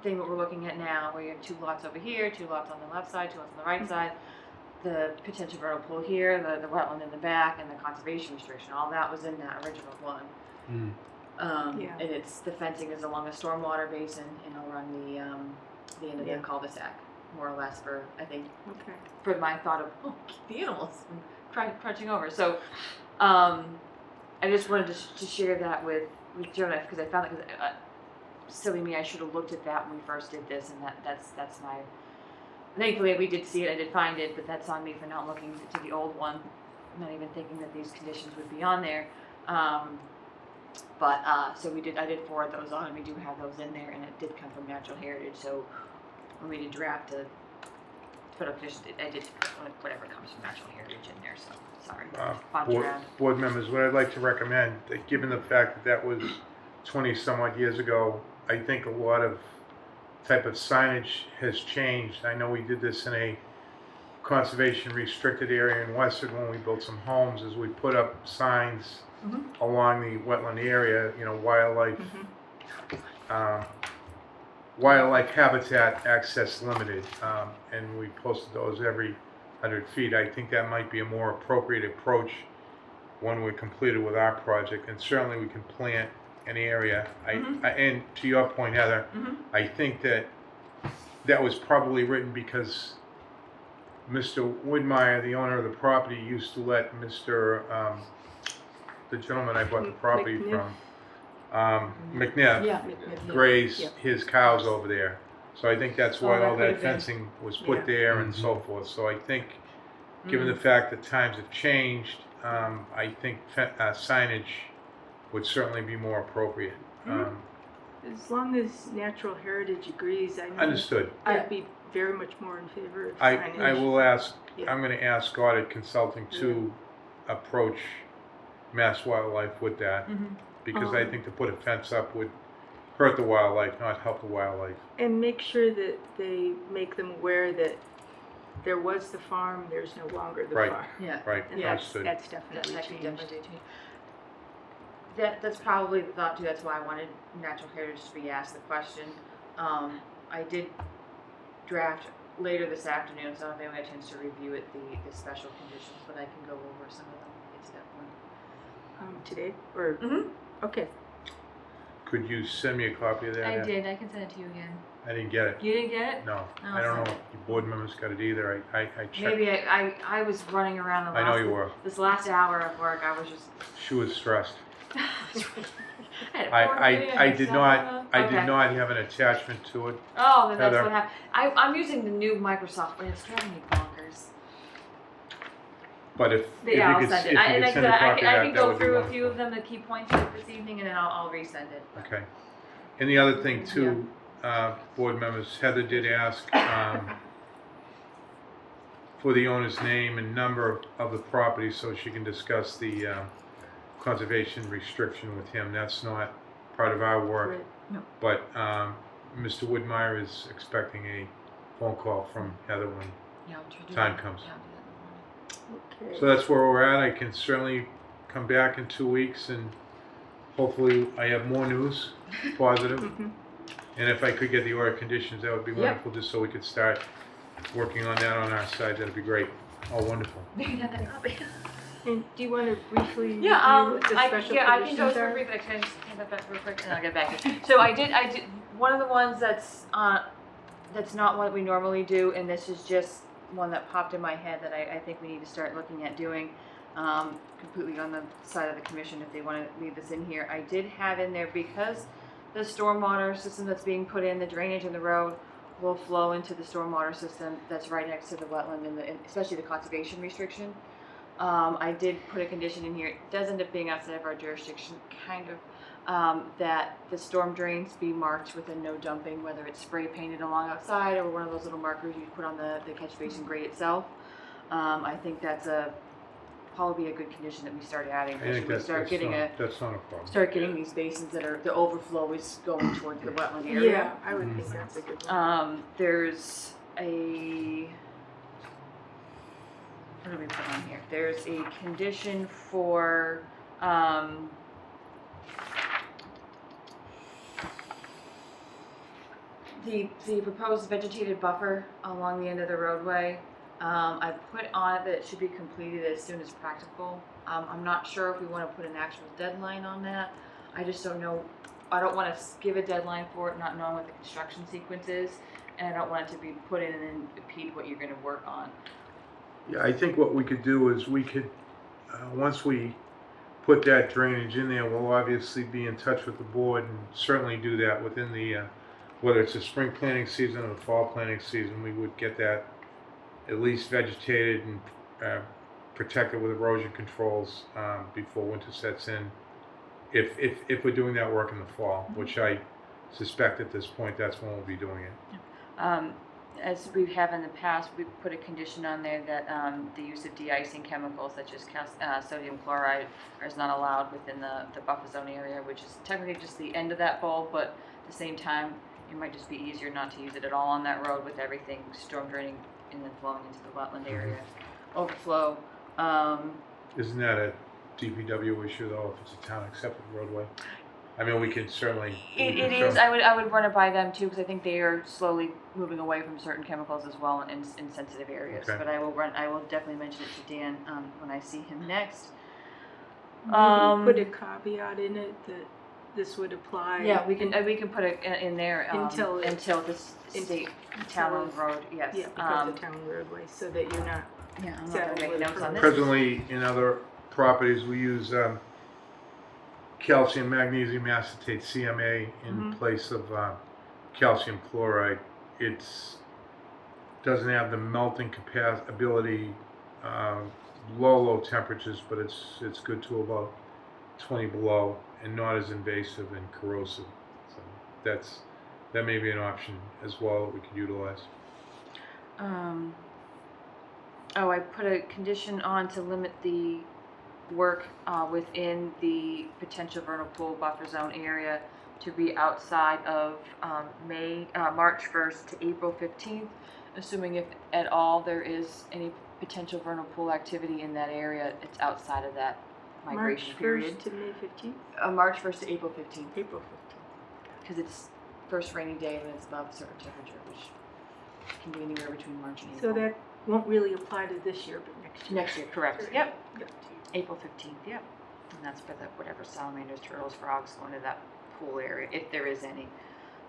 thing what we're looking at now, where you have 2 lots over here, 2 lots on the left side, 2 lots on the right side, the potential vernal pool here, the wetland in the back, and the conservation restriction. All that was in that original one. Yeah. And it's the fencing is along a stormwater basin and along the end of Yeah. the cul-de-sac, more or less. For I think Okay. for my thought of keep the animals from crunching over. So I just wanted to share that with Jonah, because I found it, because silly me, I should have looked at that when we first did this, and that's my, thankfully we did see it, I did find it, but that's on me for not looking to the old one, not even thinking that these conditions would be on there. But, so I did forward those on, and we do have those in there, and it did come from Natural Heritage, so when we did draft to put up conditions, I did put whatever comes from Natural Heritage in there, so, sorry. Bunch around. Board members, what I'd like to recommend, that given the fact that that was 20 some odd years ago, I think a lot of type of signage has changed. I know we did this in a conservation restricted area in Westford when we built some homes, is we put up signs along the wetland area, you know, wildlife habitat access limited, and we posted those every 100 feet. I think that might be a more appropriate approach when we're completed with our project, and certainly we can plant an area. And to your point, Heather, I think that was probably written because Mr. Woodmeyer, the owner of the property, used to let Mr. The gentleman I bought the property McNiff. from, McNiff, Yeah. graze Yep. his cows over there. So I think that's why that all could that have been. fencing was put Yeah. there and so forth. So I think, given the fact that times have changed, I think signage would certainly be more appropriate. As long as Natural Heritage agrees, I know Understood. I'd be very much more in favor of I signage. will ask, Yeah. I'm gonna ask Audit Consulting to approach Mass Wildlife with that, because I think to put a fence up would hurt the wildlife, not help the wildlife. And make sure that they make them aware that there was the farm, there's no longer the Right. farm. Yeah. Right, And understood. that's definitely That could changed. definitely change. That's probably the thought too, that's why I wanted Natural Heritage to be asked the question. I did draft later this afternoon, so I haven't had a chance to review it, the special conditions, but I can go over some of them when we get to that point. Today, or, okay. Could you send me a copy of that? I did, I can send it to you again. I didn't get it. You didn't get it? No, No, I don't know it's if the board members got it either. I checked. Maybe I was running around the I know you were. this last hour of work, I was just. She was stressed. I had a board meeting, I had did stuff not, going on. I Okay. did not have an attachment to it. Oh, then that's Heather. what happened. I'm using the new Microsoft, and it's driving me bonkers. But if you Yeah, I'll could, send if it. you And could like send a I copy can of that, that go would be through a wonderful. few of them, the key points of this evening, and then I'll resend it. But- Okay. And the other thing too, board members, Heather did ask for the owner's name and number of the property so she can discuss the conservation restriction with him. That's not part of our work. Right. No. But Mr. Woodmeyer is expecting a phone call from Heather when, Yeah, I'll try to do Time that. comes. Yeah, I'll do that in the morning. Okay. so that's where we're at. I can certainly come back in 2 weeks and hopefully I have more news, positive. Mhm. And if I could get the order conditions, that would be Yep. wonderful, just so we could start working on that on our side. That'd be great. Oh, wonderful. You can have that copy. And do you want to briefly review Yeah, what the I special can go conditions through are? briefly. Actually, I just hand that back real quick, and I'll get back to it. So I did one of the ones that's not what we normally do, and this is just one that popped in my head that I think we need to start looking at doing. Completely on the side of the commission if they want to leave this in here. I did have in there, because the stormwater system that's being put in, the drainage in the road will flow into the stormwater system that's right next to the wetland, and especially the conservation restriction. I did put a condition in here. It does end up being outside of our jurisdiction, kind of, that the storm drains be marked with a no dumping, whether it's spray painted along outside or one of those little markers you put on the catch basin grate itself. I think that's probably a good condition that we start adding. I think we that's start getting that's not a problem. start getting these basins that are the overflow is going towards the wetland area. Yeah, I would think that's a good one. There's a, what do we put on here? There's a condition for, the proposed vegetated buffer along the end of the roadway. I put on it that it should be completed as soon as practical. I'm not sure if we want to put an actual deadline on that. I just don't know. I don't want to give a deadline for it, not knowing what the construction sequence is, and I don't want it to be put in and then impede what you're going to work on. Yeah, I think what we could do is we could, once we put that drainage in there, we'll obviously be in touch with the board and certainly do that within the, whether it's the spring planting season or the fall planting season, we would get that at least vegetated and protected with erosion controls before winter sets in. if we're doing that work in the fall, which I suspect at this point, that's when we'll be doing it. As we have in the past, we put a condition on there that the use of de-icing chemicals such as sodium chloride is not allowed within the buffer zone area, which is technically just the end of that bowl, but at the same time, it might just be easier not to use it at all on that road with everything storm draining and then flowing into the wetland area. Overflow. Isn't that a DPW issue though, if it's a town accepted roadway? I mean, we can certainly. It is. I would run it by them too, because I think they are slowly moving away from certain chemicals as well in sensitive areas. Okay. But I will definitely mention it to Dan when I see him next. Put a caveat in it that this would apply. Yeah, we can put it in there Until the state town-owned road. Yes. Yeah, because of town roadway, so that you're not. Yeah, I'm not gonna make notes on this. Presently, in other properties, we use calcium magnesium acetate (CMA) in place of calcium chloride. It's doesn't have the melting ability, low temperatures, but it's good to about 20 below, and not as invasive and corrosive. So that may be an option as well that we could utilize. I put a condition on to limit the work within the potential vernal pool buffer zone area to be outside of March 1st to April 15th, assuming if at all there is any potential vernal pool activity in that area, it's outside of that migration period. March 1st to May 15th? March 1st to April 15th. April 15th. Because it's first rainy day when it's above a certain temperature, which can be anywhere between March and So April. that won't really apply to this year, but next year. Next year, correct. Yep. Yep. April 15th, yep. And that's for the whatever salamanders, turtles, frogs go into that pool area, if there is any.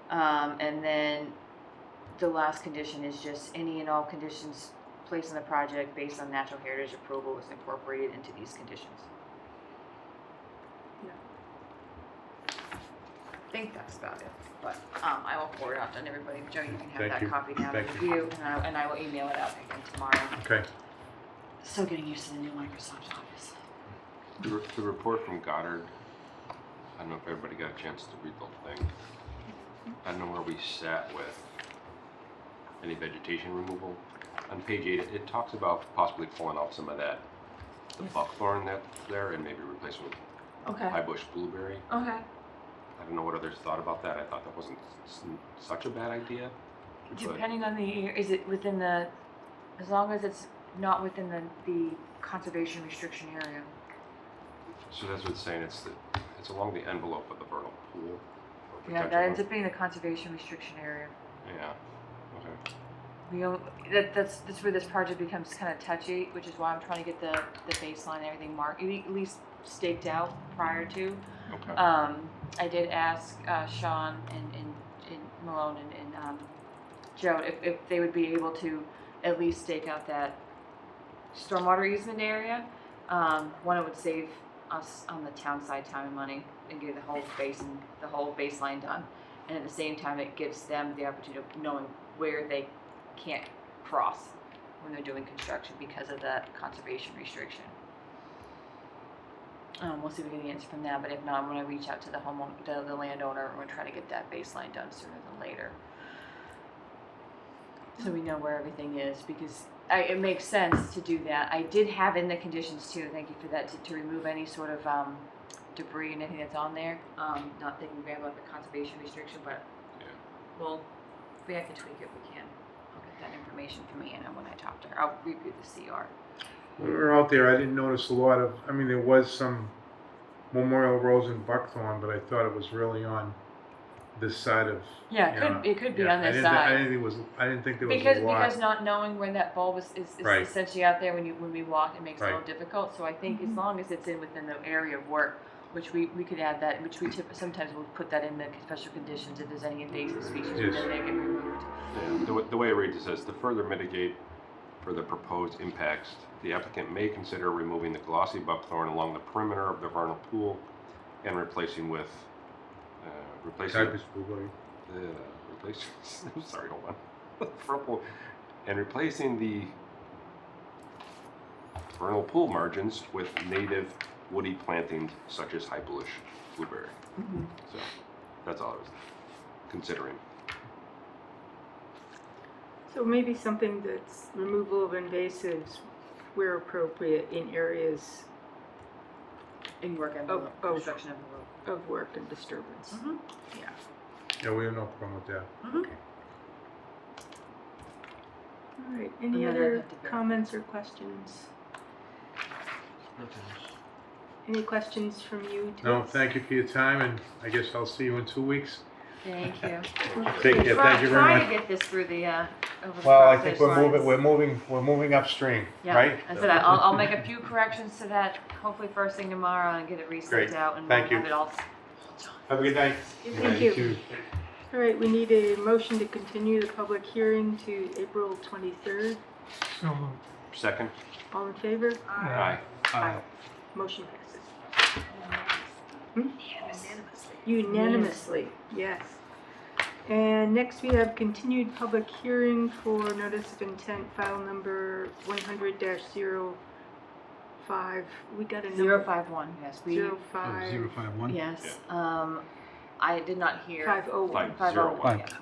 And then the last condition is just any and all conditions placed in the project based on natural heritage approval is incorporated into these conditions. Yeah. I think that's about it, but I will forward it out to everybody. Joe, you can have Thank that you. copy now to Thank you. review, and I will email it out again tomorrow. Okay. Still getting used to the new Microsoft Office. The report from Goddard, I don't know if everybody got a chance to read the thing. I don't know where we sat with any vegetation removal. On page 8, it talks about possibly pulling off some of that, the buckthorn that's there, and maybe replacing with high bush blueberry. Okay. I don't know what others thought about that. I thought that wasn't such a bad idea. but- Depending on is it within as long as it's not within the conservation restriction area. So that's what it's saying. It's along the envelope of the vernal pool. or Yeah, potential that ends up being the conservation restriction area. Yeah. Okay. That's where this project becomes kind of touchy, which is why I'm trying to get the baseline and everything marked, at least staked out prior to. Okay. I did ask Sean and Malone and Joe if they would be able to at least stake out that stormwater easement area. One, it would save us on the town side time and money and get the whole baseline done. And at the same time, it gives them the opportunity of knowing where they can't cross when they're doing construction because of that conservation restriction. We'll see if we get an answer from that, but if not, I'm going to reach out to the the landowner, and we're going to try to get that baseline done sooner than later. So we know where everything is, because it makes sense to do that. I did have in the conditions too, thank you for that, to remove any sort of debris and anything that's on there. Not thinking bad about the conservation restriction, but well, if we have to tweak it, we can. I'll get that information from Anna when I talk to her. I'll review the CR. When we were out there, I didn't notice a lot of, I mean, there was some Memorial Rose and Buckthorn, but I thought it was really on this side of. Yeah, it could be on this I side. didn't think there was Because a lot. because not knowing where that bulb is Right. essentially out there when we walk, it makes it a little Right. difficult. So I think as long as it's within the area of work, which we could add that, which we sometimes we'll put that in the special conditions if there's any invasive species, Yes. then they get removed. Yeah, the way it reads, it says, to further mitigate for the proposed impacts, the applicant may consider removing the glossy buckthorn along the perimeter of the vernal pool and replacing with, Cypress blueberry. sorry, hold on. Purple, and replacing the vernal pool margins with native woody plantings such as high bush blueberry. So that's all I was considering. So maybe something that's removal of invasives where appropriate in areas In work envelope, Oh, construction envelope. of work and disturbance. Yeah. Yeah, we have no problem with that. All right, any And then I'd other have to verify. comments or questions? Any questions from you? No, Tess? thank you for your time, and I guess I'll see you in 2 weeks. Thank you. Take care, thank you very Try much. to get this through the, over the Well, I process think lines. we're moving upstream, Yeah, right? I said I'll make a few corrections to that, hopefully first thing tomorrow, and get it Great. resent out, and Thank we'll you. have it all. Have a good night. Thank you. All right, we need a motion to continue the public hearing to April 23rd. So moved. Second? All in favor? Aye. Aye. Motion passes. Unanimously, yes. And next we have continued public hearing for notice of intent, file number 100-05. We got a number. 051, yes, we, 05. 051? yes, I did not hear. 501. 501, yeah, 050.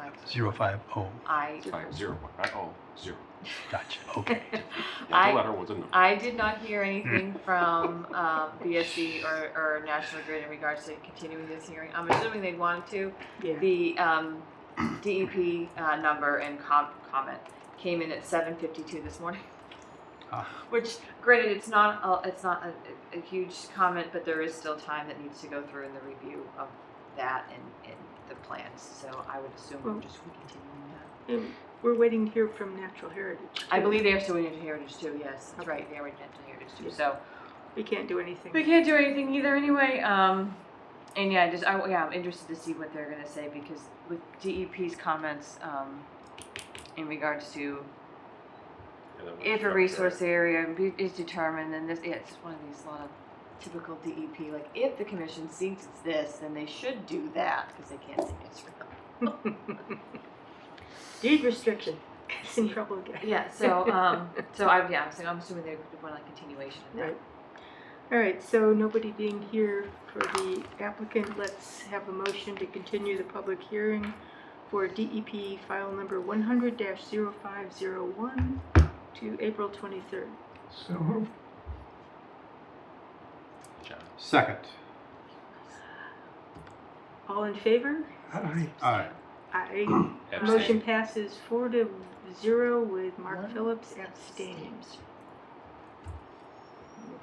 I, 501, not 0. Gotcha. Okay. Not the letter, was a number. I did not hear anything from BSC or National Grid in regards to continuing this hearing. I'm assuming they wanted to. Yeah. The DEP number and comment came in at 7:52 this morning. Which, granted, it's not a huge comment, but there is still time that needs to go through in the review of that and the plans. So I would assume we'll just be continuing that. And we're waiting to hear from Natural Heritage. I too. believe they are still waiting to Heritage too. Yes, that's right. They are waiting to Heritage too. So We can't do anything. we can't do anything either anyway. And yeah, I'm interested to see what they're gonna say, because with DEP's comments in regards to if a resource area is determined, then this, it's one of these lot of typical DEP, like if the commission thinks it's this, then they should do that, because they can't see it's real. Deed restriction. It's in trouble again. Yeah, so I'm assuming they want a continuation of that. Right. All right, so nobody being here for the applicant, let's have a motion to continue the public hearing for DEP file number 100-0501 to April 23rd. So moved. Second. All in favor? Aye. Aye. Aye. Abstain. Motion passes 4-0 with Mark One Phillips abstains.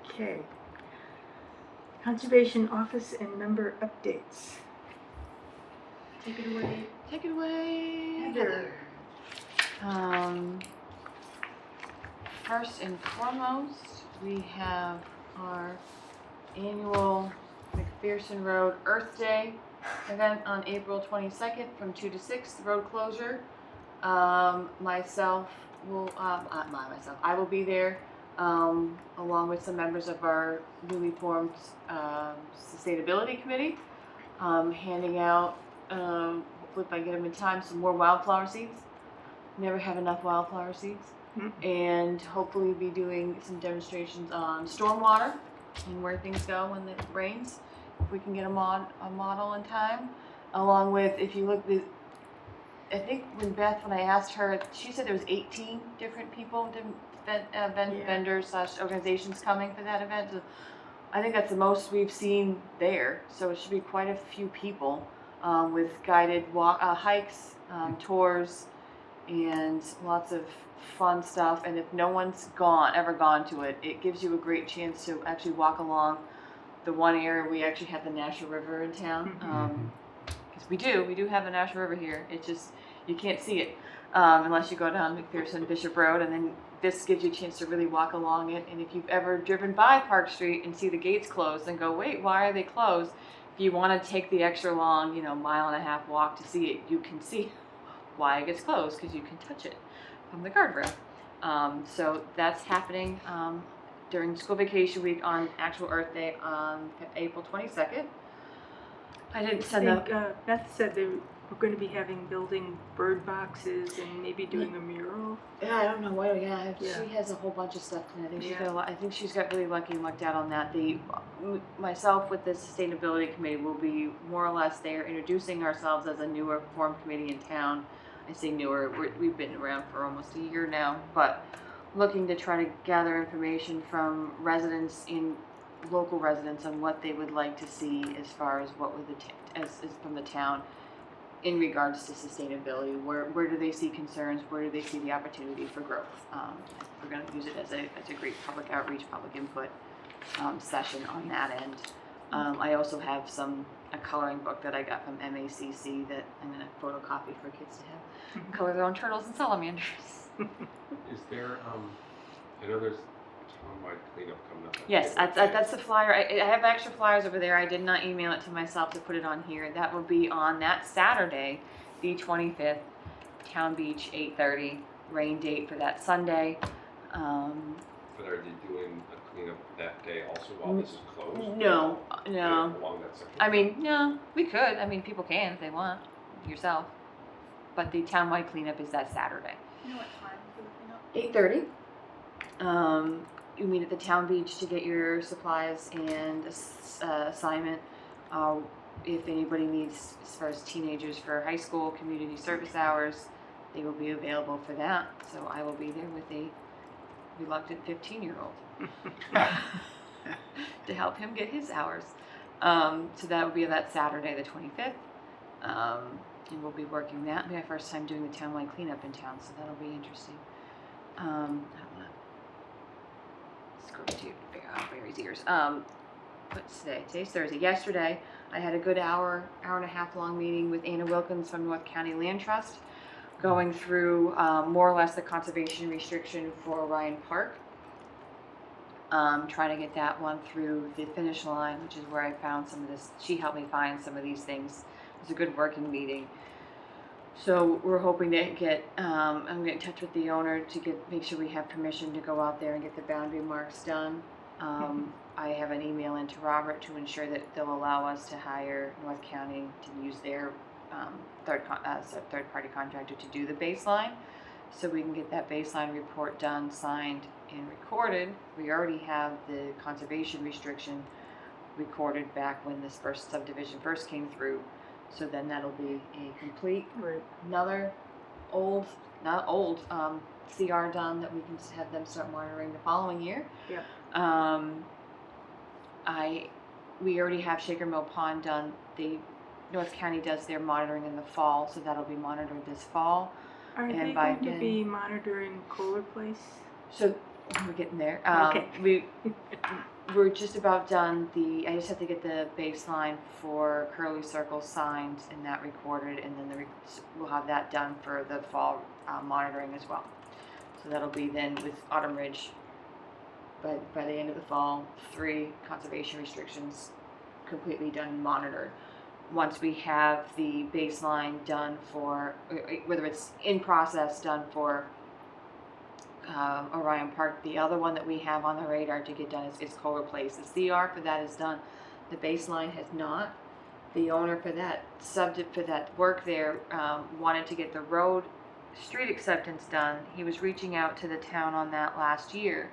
Okay. Conservation Office and member updates. Take it away. Take it away. Heather. First and foremost, we have our annual McPherson Road Earth Day event on April 22nd from 2 to 6, road closure. I will be there along with some members of our newly formed sustainability committee, handing out, hopefully if I get them in time, some more wildflower seeds. Never have enough wildflower seeds. And hopefully be doing some demonstrations on stormwater and where things go when it rains, if we can get a model in time. Along with, if you look, I think when I asked her, she said there was 18 different people, vendors / organizations coming for that event. So I think that's the most we've seen there. So it should be quite a few people with guided hikes, tours, and lots of fun stuff. And if no one's ever gone to it, it gives you a great chance to actually walk along the one area we actually have the National River in town. Because we do have the National River here. It's just, you can't see it unless you go down McPherson Bishop Road, and then this gives you a chance to really walk along it. And if you've ever driven by Park Street and see the gates closed and go, wait, why are they closed? If you want to take the extra long, mile-and-a-half walk to see it, you can see why it gets closed, because you can touch it from the guardrail. So that's happening during school vacation week on actual Earth Day on April 22nd. I didn't I send think Beth said we're going to be having building bird boxes and maybe doing a mural. Yeah, I don't know what. Yeah, Yeah. she has a whole bunch of stuff. And I think she's Yeah. got a lot. I think she's got really lucky and lucked out on that. Myself with the sustainability committee will be more or less there, introducing ourselves as a newer formed committee in town. I say newer. We've been around for almost a year now, but looking to try to gather information from local residents on what they would like to see as far as what would as from the town in regards to sustainability. Where do they see concerns? Where do they see the opportunity for growth? We're going to use it as a great public outreach, public input session on that end. I also have a coloring book that I got from MACC that I'm going to photocopy for kids to have color their own turtles and salamanders. Is there, I know there's townwide cleanup coming up. Yes, that's the flyer. I have extra flyers over there. I did not email it to myself to put it on here. That will be on that Saturday, the 25th, Town Beach, 8:30, rain date for that Sunday. But are they doing a cleanup that day also while this is closed? No. Along that section? I mean, no, we could. I mean, people can if they want, yourself. But the townwide cleanup is that Saturday. You know what time for the cleanup? 8:30. You meet at the town beach to get your supplies and assignment. If anybody needs, as far as teenagers for high school community service hours, they will be available for that. So I will be there with a reluctant 15-year-old to help him get his hours. So that will be that Saturday, the 25th. And we'll be working that. It'll be my first time doing the townwide cleanup in town, so that'll be interesting. I want to scroll to figure out Barry's ears. What's today? Today's Thursday. Yesterday, I had a good hour and a half long meeting with Anna Wilkins from North County Land Trust, going through more or less the conservation restriction for Orion Park. Trying to get that one through the finish line, which is where I found some of this. She helped me find some of these things. It was a good working meeting. So we're hoping to get, I'm going to get in touch with the owner to make sure we have permission to go out there and get the boundary marks done. I have an email into Robert to ensure that they'll allow us to hire North County to use their third-party contractor to do the baseline, so we can get that baseline report done, signed, and recorded. We already have the conservation restriction recorded back when this first subdivision first came through. So then that'll be a complete, another not old, CR done that we can have them start monitoring the following year. Yep. We already have Shaker Mill Pond done. North County does their monitoring in the fall, so that'll be monitored this fall. Are And they by going to then- be monitoring Kohler Place? So we're getting there. Okay. We're just about done. I just have to get the baseline for Curly Circle signed and that recorded, and then we'll have that done for the fall monitoring as well. So that'll be then with Autumn Ridge. By the end of the fall, 3 conservation restrictions completely done and monitored. Once we have the baseline done for, whether it's in process done for Orion Park, the other one that we have on the radar to get done is Kohler Place. The CR for that is done. The baseline has not. The owner for that work there wanted to get the road street acceptance done. He was reaching out to the town on that last year.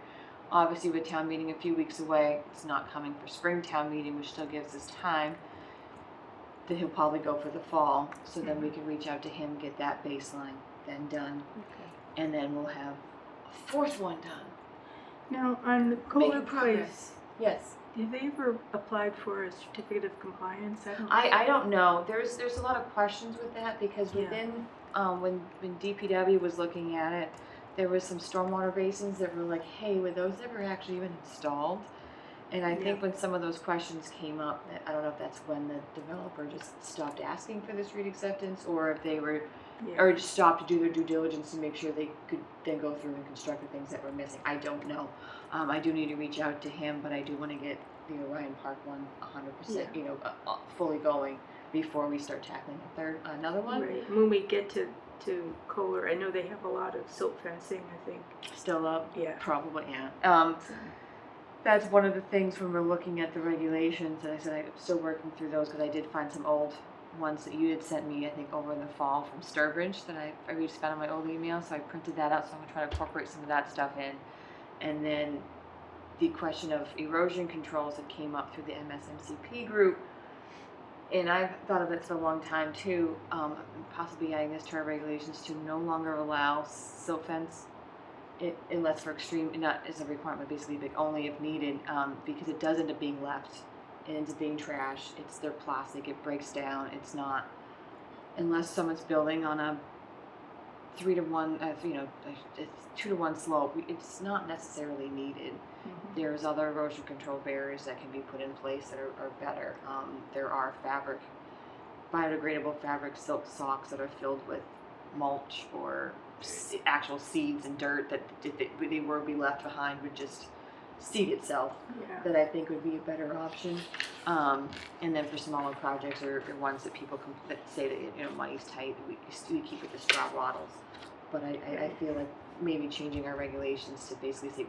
Obviously, with town meeting a few weeks away, it's not coming for spring town meeting, which still gives us time. Then he'll probably go for the fall, so then we can reach out to him, get that baseline then done, and then we'll have a 4th one done. Now, on the Kohler Making progress. Place, Yes. have they ever applied for a certificate of compliance? I don't know. There's a lot of questions with that because within when DPW was looking at it, there was some stormwater basins that were like, hey, were those ever actually even installed? And I think when some of those questions came up, I don't know if that's when the developer just stopped asking for the street acceptance, or if they were, or just stopped to do their due diligence to make sure they could then go through and construct the things that were missing. I don't know. I do need to reach out to him, but I do want to get the Orion Park one 100%, fully going before we start tackling another one. Right. When we get to Kohler, I know they have a lot of silt fencing, I think. Still up? Yeah. Probably, yeah. That's one of the things when we're looking at the regulations, and I said I'm still working through those because I did find some old ones that you had sent me, I think, over the fall from Sturbridge that I just found on my old email, so I printed that out, so I'm gonna try to incorporate some of that stuff in. And then the question of erosion controls that came up through the MSMCP group, and I've thought of it for a long time too, possibly adding this to our regulations to no longer allow silt fence unless for extreme, not as a requirement, basically, but only if needed, because it does end up being left. It ends up being trash. They're plastic. It breaks down. It's not, unless someone's building on a 3-to-1, it's 2-to-1 slope. It's not necessarily needed. Mm-hmm. There's other erosion control barriers that can be put in place that are better. There are biodegradable fabric silk socks that are filled with mulch or actual seeds and dirt that if they were to be left behind would just seed itself. Yeah. That I think would be a better option. And then for smaller projects or ones that people that say that money's tight, we keep it the straw wattles. But I feel like maybe changing our regulations to basically say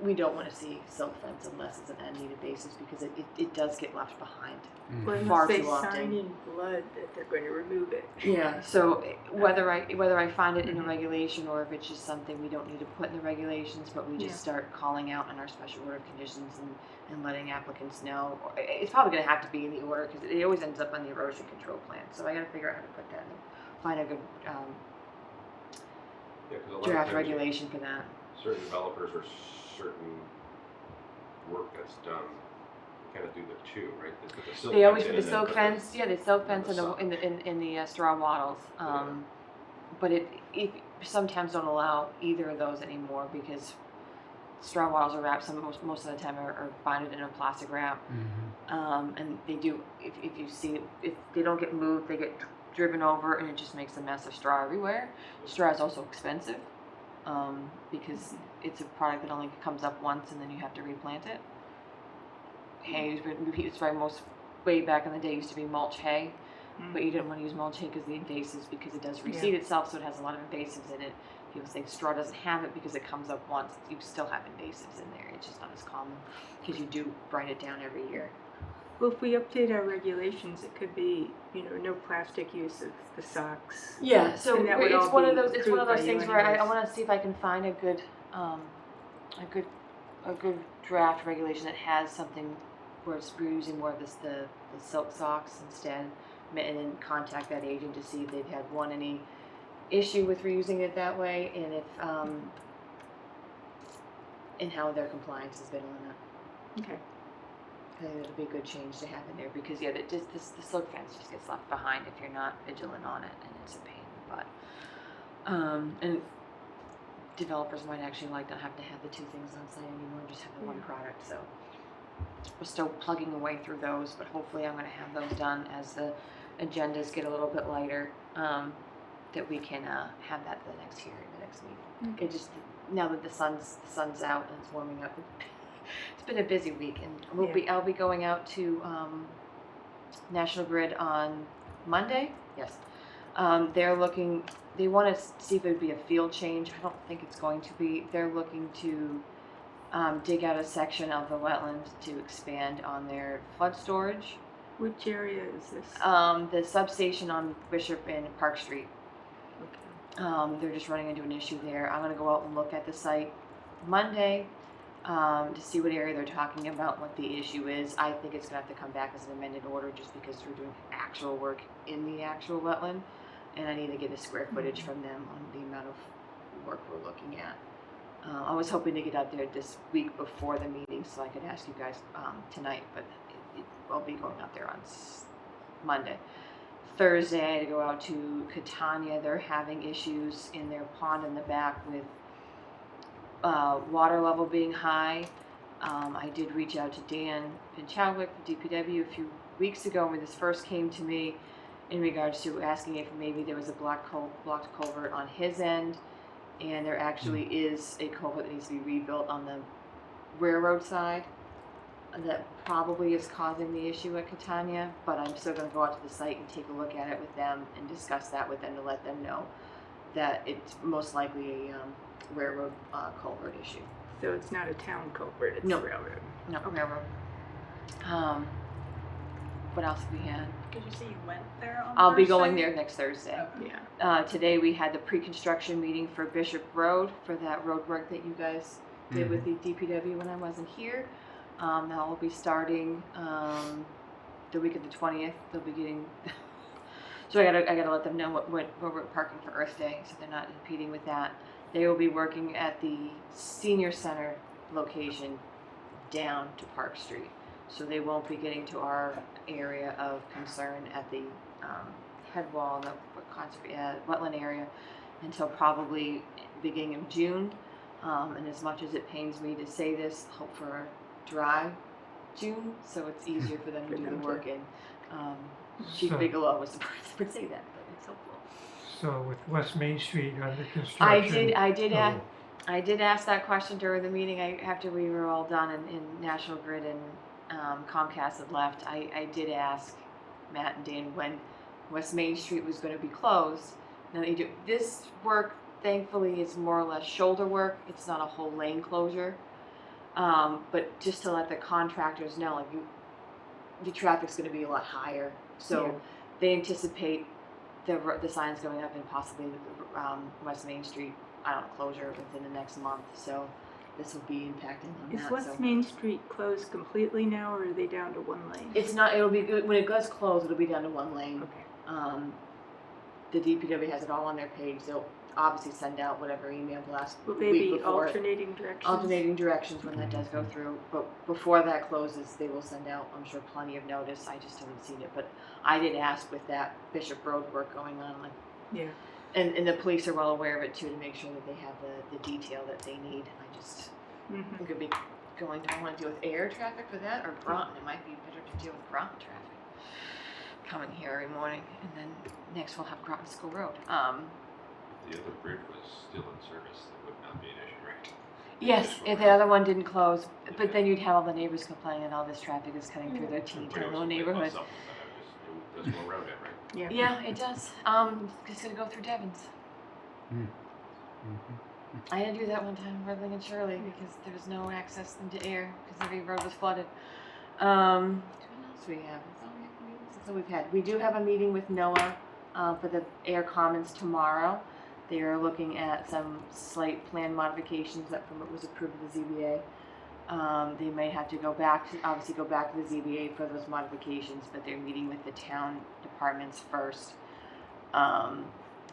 we don't want to see silk fence unless it's an as-needed basis because it does get left behind. Or Far unless they too often. sign in blood that they're going to remove it. Yeah, so whether I find it in a regulation or if it's just something we don't need to put in the regulations, but we just start calling out in our special order of conditions and letting applicants know. It's probably going to have to be in the order because it always ends up on the erosion control plan. So I got to figure out how to put that in, find a good 'cause a lot of draft times regulation for that. certain developers or certain work that's done kind of do the two, right? They put the silk They always fence put in the and then silk put fence. Yeah, the silk fence the sock. in the straw wattles. But it sometimes don't allow either of those anymore because straw wattles are wrapped. Most of the time are binded in a plastic wrap, and they do. If you see if they don't get moved, they get driven over, and it just makes a mess of straw everywhere. Straw is also expensive because it's a product that only comes up once, and then you have to replant it. Hay it's right way back in the day used to be mulch hay, but you didn't want to use mulch hay because the invasives because it does reseed itself, so it has a lot of invasives in it. People say straw doesn't have it because it comes up once. You still have invasives in there. It's just not as common because you do grind it down every year. Well, if we update our regulations, it could be, no plastic use of the socks. Yeah, so And that would it's all one of be those. It's one of approved those by you things where I anyways. want to see if I can find a good draft regulation that has something where we're using more of the silk socks instead, and then contact that agent to see if they've had any issue with reusing it that way, and if and how their compliance has been on that. Okay. I think that'd be a good change to have in there because the silk fence just gets left behind if you're not vigilant on it, and it's a pain. But and developers might actually like not have to have the two things on site anymore, just have the one product. So we're still plugging away through those, but hopefully I'm going to have those done as the agendas get a little bit lighter. That we can have that the next meeting. It just now that the sun's out and it's warming up. It's been a busy week, and I'll be going out to National Grid on Monday. Yes, they want to see if it would be a field change. I don't think it's going to be. They're looking to dig out a section of the wetlands to expand on their flood storage. Which area is this? The substation on Bishop and Park Street. Okay. They're just running into an issue there. I'm going to go out and look at the site Monday to see what area they're talking about, what the issue is. I think it's going to have to come back as an amended order just because we're doing actual work in the actual wetland, and I need to get a square footage from them on the amount of work we're looking at. I was hoping to get out there this week before the meeting so I could ask you guys tonight, but I'll be going out there on Monday. Thursday, I had to go out to Catania. They're having issues in their pond in the back with water level being high. I did reach out to Dan Pinchowik, the DPW, a few weeks ago when this first came to me in regards to asking if maybe there was a blocked culvert on his end, and there actually is a culvert that needs to be rebuilt on the railroad side that probably is causing the issue at Catania, but I'm still going to go out to the site and take a look at it with them and discuss that with them to let them know that it's most likely a railroad culvert issue. So it's not a town culvert, it's No. a railroad. No, railroad. What else have we had? Did you say you went there on I'll be Thursday? going there next Thursday. Okay. Yeah. Today we had the pre-construction meeting for Bishop Road for that road work that you guys did with the DPW when I wasn't here. That will be starting the week of the 20th. They'll be getting. So I gotta let them know where we're parking for Earth Day, so they're not impeding with that. They will be working at the senior center location down to Park Street, so they won't be getting to our area of concern at the head wall and the wetland area until probably beginning of June. And as much as it pains me to say this, hope for a dry June, so it's easier for them to do the work. And Chief So- Bigelow was surprised to say that, but it's helpful. So with West Main Street under construction. I did ask that question during the meeting after we were all done and National Grid and Comcast had left. I did ask Matt and Dan when West Main Street was going to be closed. Now this work, thankfully, is more or less shoulder work. It's not a whole lane closure, but just to let the contractors know, like the traffic's going to be a lot higher. So they anticipate the signs going up and possibly West Main Street, closure within the next month. So this will be impacting on Is that. West Main Street closed completely now, or are they down to one lane? It's not. It'll be when it does close. It'll be down to one lane. Okay. The DPW has it all on their page. They'll obviously send out whatever email blast Will they week be before. alternating directions? Alternating directions when that does go through, but before that closes, they will send out, I'm sure, plenty of notice. I just haven't seen it, but I did ask with that Bishop Road work going on, like, Yeah. and the police are well aware of it too, to make sure that they have the detail that they need. I just Mhm. think it'd be going. Do I want to deal with Ayer traffic for that, or Groton? It might be better to deal with Groton traffic coming here every morning, and then next we'll have Groton School Road. The other bridge was still in service, that would not be an issue, right? Yes, if the other one didn't close, but then you'd have all the neighbors complaining that all this traffic is cutting through their teeny tiny little neighborhood. It does go around it, right? Yeah. Yeah, it does. It's gonna go through Devon's. I had to do that one time with Lincoln Shirley because there was no access into Ayer because every road was flooded. What else do we have? That's all we have meetings. That's all we've had. We do have a meeting with NOAA for the Ayer Commons tomorrow. They are looking at some slight plan modifications that from what was approved of the ZBA. They may have to go back to the ZBA for those modifications, but they're meeting with the town departments first on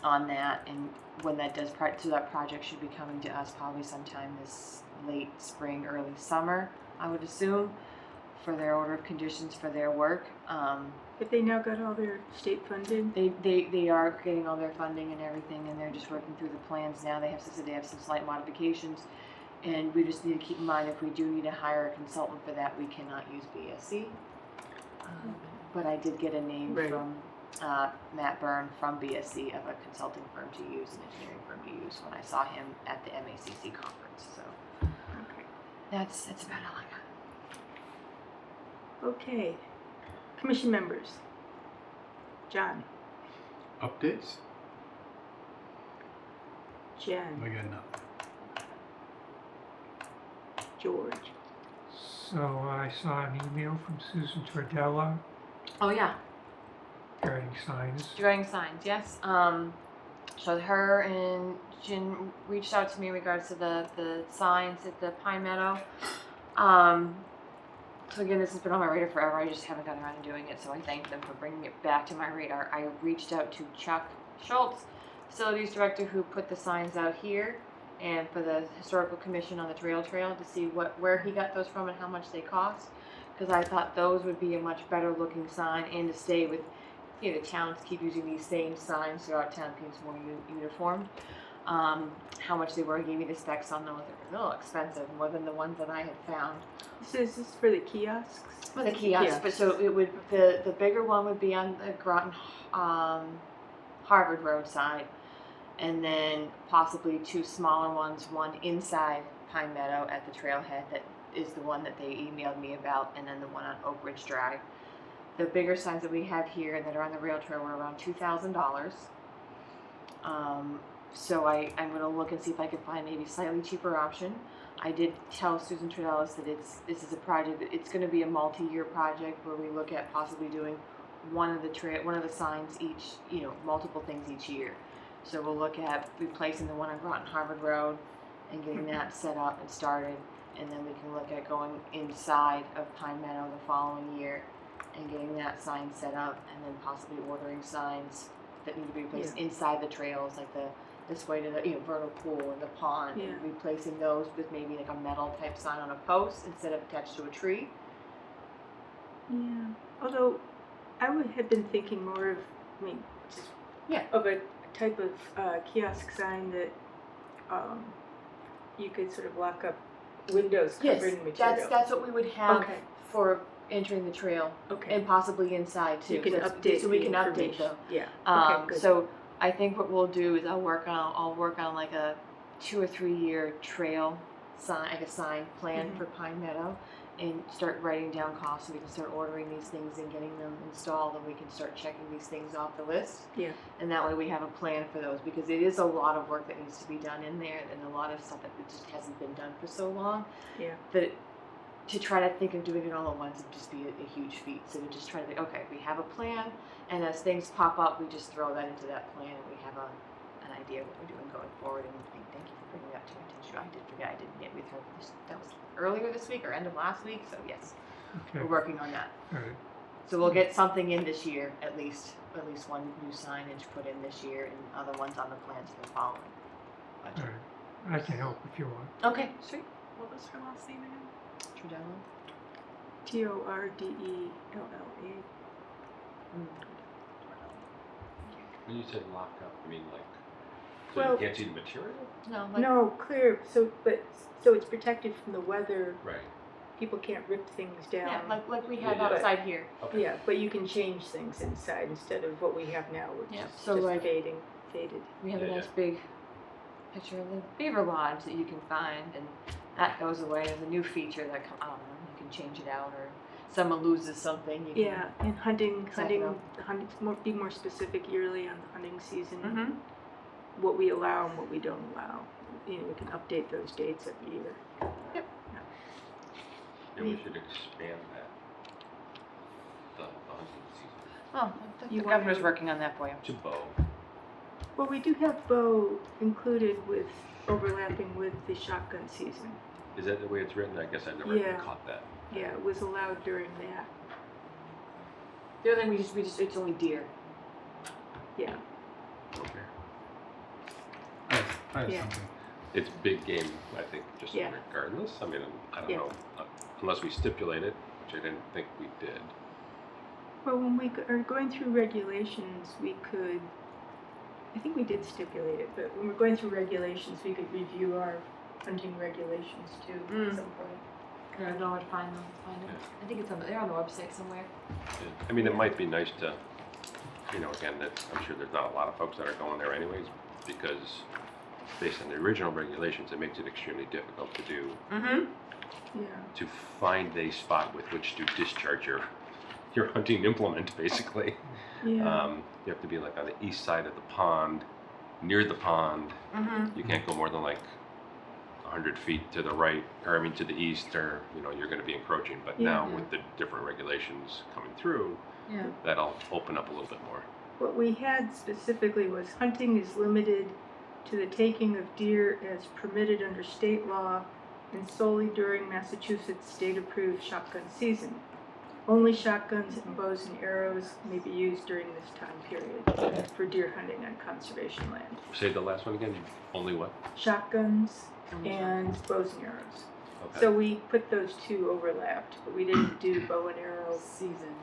that. And when that does, so that project should be coming to us probably sometime this late spring, early summer, I would assume, for their order of conditions for their work. Have they now got all their state funded? They are getting all their funding and everything, and they're just working through the plans now. They have some slight modifications, and we just need to keep in mind if we do need to hire a consultant for that, we cannot use BSC. But I did get a name from Matt Byrne from BSC of a consulting firm to use, an engineering firm to use when I saw him at the MACC conference. So Okay. that's about all I got. Okay. Commission members. John. Updates? Jen. We got nothing. George. So I saw an email from Susan Tordella Oh yeah. regarding signs. Drawing signs, yes. So her and Jen reached out to me in regards to the signs at the Pine Meadow. So again, this has been on my radar forever. I just haven't gotten around to doing it. So I thank them for bringing it back to my radar. I reached out to Chuck Schultz, facilities director, who put the signs out here, and for the historical commission on the trail to see where he got those from and how much they cost. Because I thought those would be a much better looking sign, and to stay with, the towns keep using these same signs throughout town, because it's more uniform. How much they were, he gave me the specs on those. They were a little expensive, more than the ones that I had found. Is this for the kiosks? For the kiosks, but so it would, the bigger one would be on the Groton Harvard Road side, and then possibly two smaller ones, one inside Pine Meadow at the trailhead that is the one that they emailed me about, and then the one on Oak Ridge Drive. The bigger signs that we have here that are on the rail trail were around $2,000. So I'm going to look and see if I can find maybe a slightly cheaper option. I did tell Susan Tredellis that this is a project, it's gonna be a multi-year project where we look at possibly doing one of the signs each, multiple things each year. So we'll look at replacing the one on Groton Harvard Road and getting that set up and started. And then we can look at going inside of Pine Meadow the following year and getting that sign set up, and then possibly ordering signs that need to be replaced inside the trails, like this way to the vernal pool and the pond, and replacing those with maybe like a metal type sign on a post instead of attached to a tree. Yeah. Although I would have been thinking more of, of a type of kiosk sign that you could sort of lock up windows covering the material. That's what we would have Okay. for entering the trail, Okay. and possibly inside too. You can That's- update so we the can update information. them. Yeah. Okay, good. So I think what we'll do is I'll work on like a 2 or 3 year trail sign, like a sign plan Mhm. for Pine Meadow, and start writing down costs so we can start ordering these things and getting them installed, and we can start checking these things off the list. Yeah. And that way we have a plan for those, because it is a lot of work that needs to be done in there, and a lot of stuff that just hasn't been done for so long. Yeah. That to try to think of doing it all at once would just be a huge feat. So we just try to think, okay, we have a plan, and as things pop up, we just throw that into that plan, and we have an idea of what we're doing going forward. And thank you for bringing that to my attention. I did forget I didn't get with her. That was earlier this week or end of last week. So yes, Okay, we're working on that. all right. So we'll get something in this year, at least one new signage put in this year, and other ones on the plans for the following All budget. right. I can help if you want. Okay, sweet. What was her last name again? Trudella. Tordella. When you said lock up, I mean like, so Well- you can't see the material? No, like, No, clear. So it's protected from the weather. Right. People can't rip things down. yeah, like we have Yeah. outside here. Okay. Yeah, but you can change things inside instead of what we have now, which Yeah, is so just like- faded. We have a Yeah, nice big picture of the beaver lodge that you can find, and that goes away. There's a new feature that you can change it out, or someone loses something. You Yeah, and hunting, Exactly. be more specific yearly on the hunting season. Can, mm-hmm. What we allow and what we don't allow. We can update those dates every year. Yeah, we should expand that. The hunting season. Oh, You the want governor's to- working on that for you. To bow. Well, we do have bow included with overlapping with the shotgun season. Is that the way it's written? I guess I never Yeah. caught that. Yeah, it was allowed during that. The other thing we just it's only deer. Yeah. Okay. I have Yeah. something. It's big game, I think, just Yeah. regardless. I mean, I don't Yeah. know, unless we stipulate it, which I didn't think we did. Well, when we are going through regulations, we could, I think we did stipulate it, but when we're going through regulations, we could review our hunting regulations too at some point. I don't know where to find them. I think they're on the website somewhere. I mean, it might be nice to, again, that I'm sure there's not a lot of folks that are going there anyways, because based on the original regulations, it makes it extremely difficult to do, Mm-hmm. Yeah. to find a spot with which to discharge your hunting implement, basically. Yeah. You have to be like on the east side of the pond, near the pond. Mm-hmm. You can't go more than like 100 feet to the right, or I mean to the east, or you're going to be encroaching. But now Yeah. with the different regulations coming through, Yeah. that'll open up a little bit more. What we had specifically was hunting is limited to the taking of deer as permitted under state law and solely during Massachusetts state-approved shotgun season. Only shotguns and bows and arrows may be used during this time period for deer hunting on conservation land. Say the last one again. Only what? Shotguns and bows and arrows. Okay. So we put those two overlapped, but we didn't do bow and arrow Season.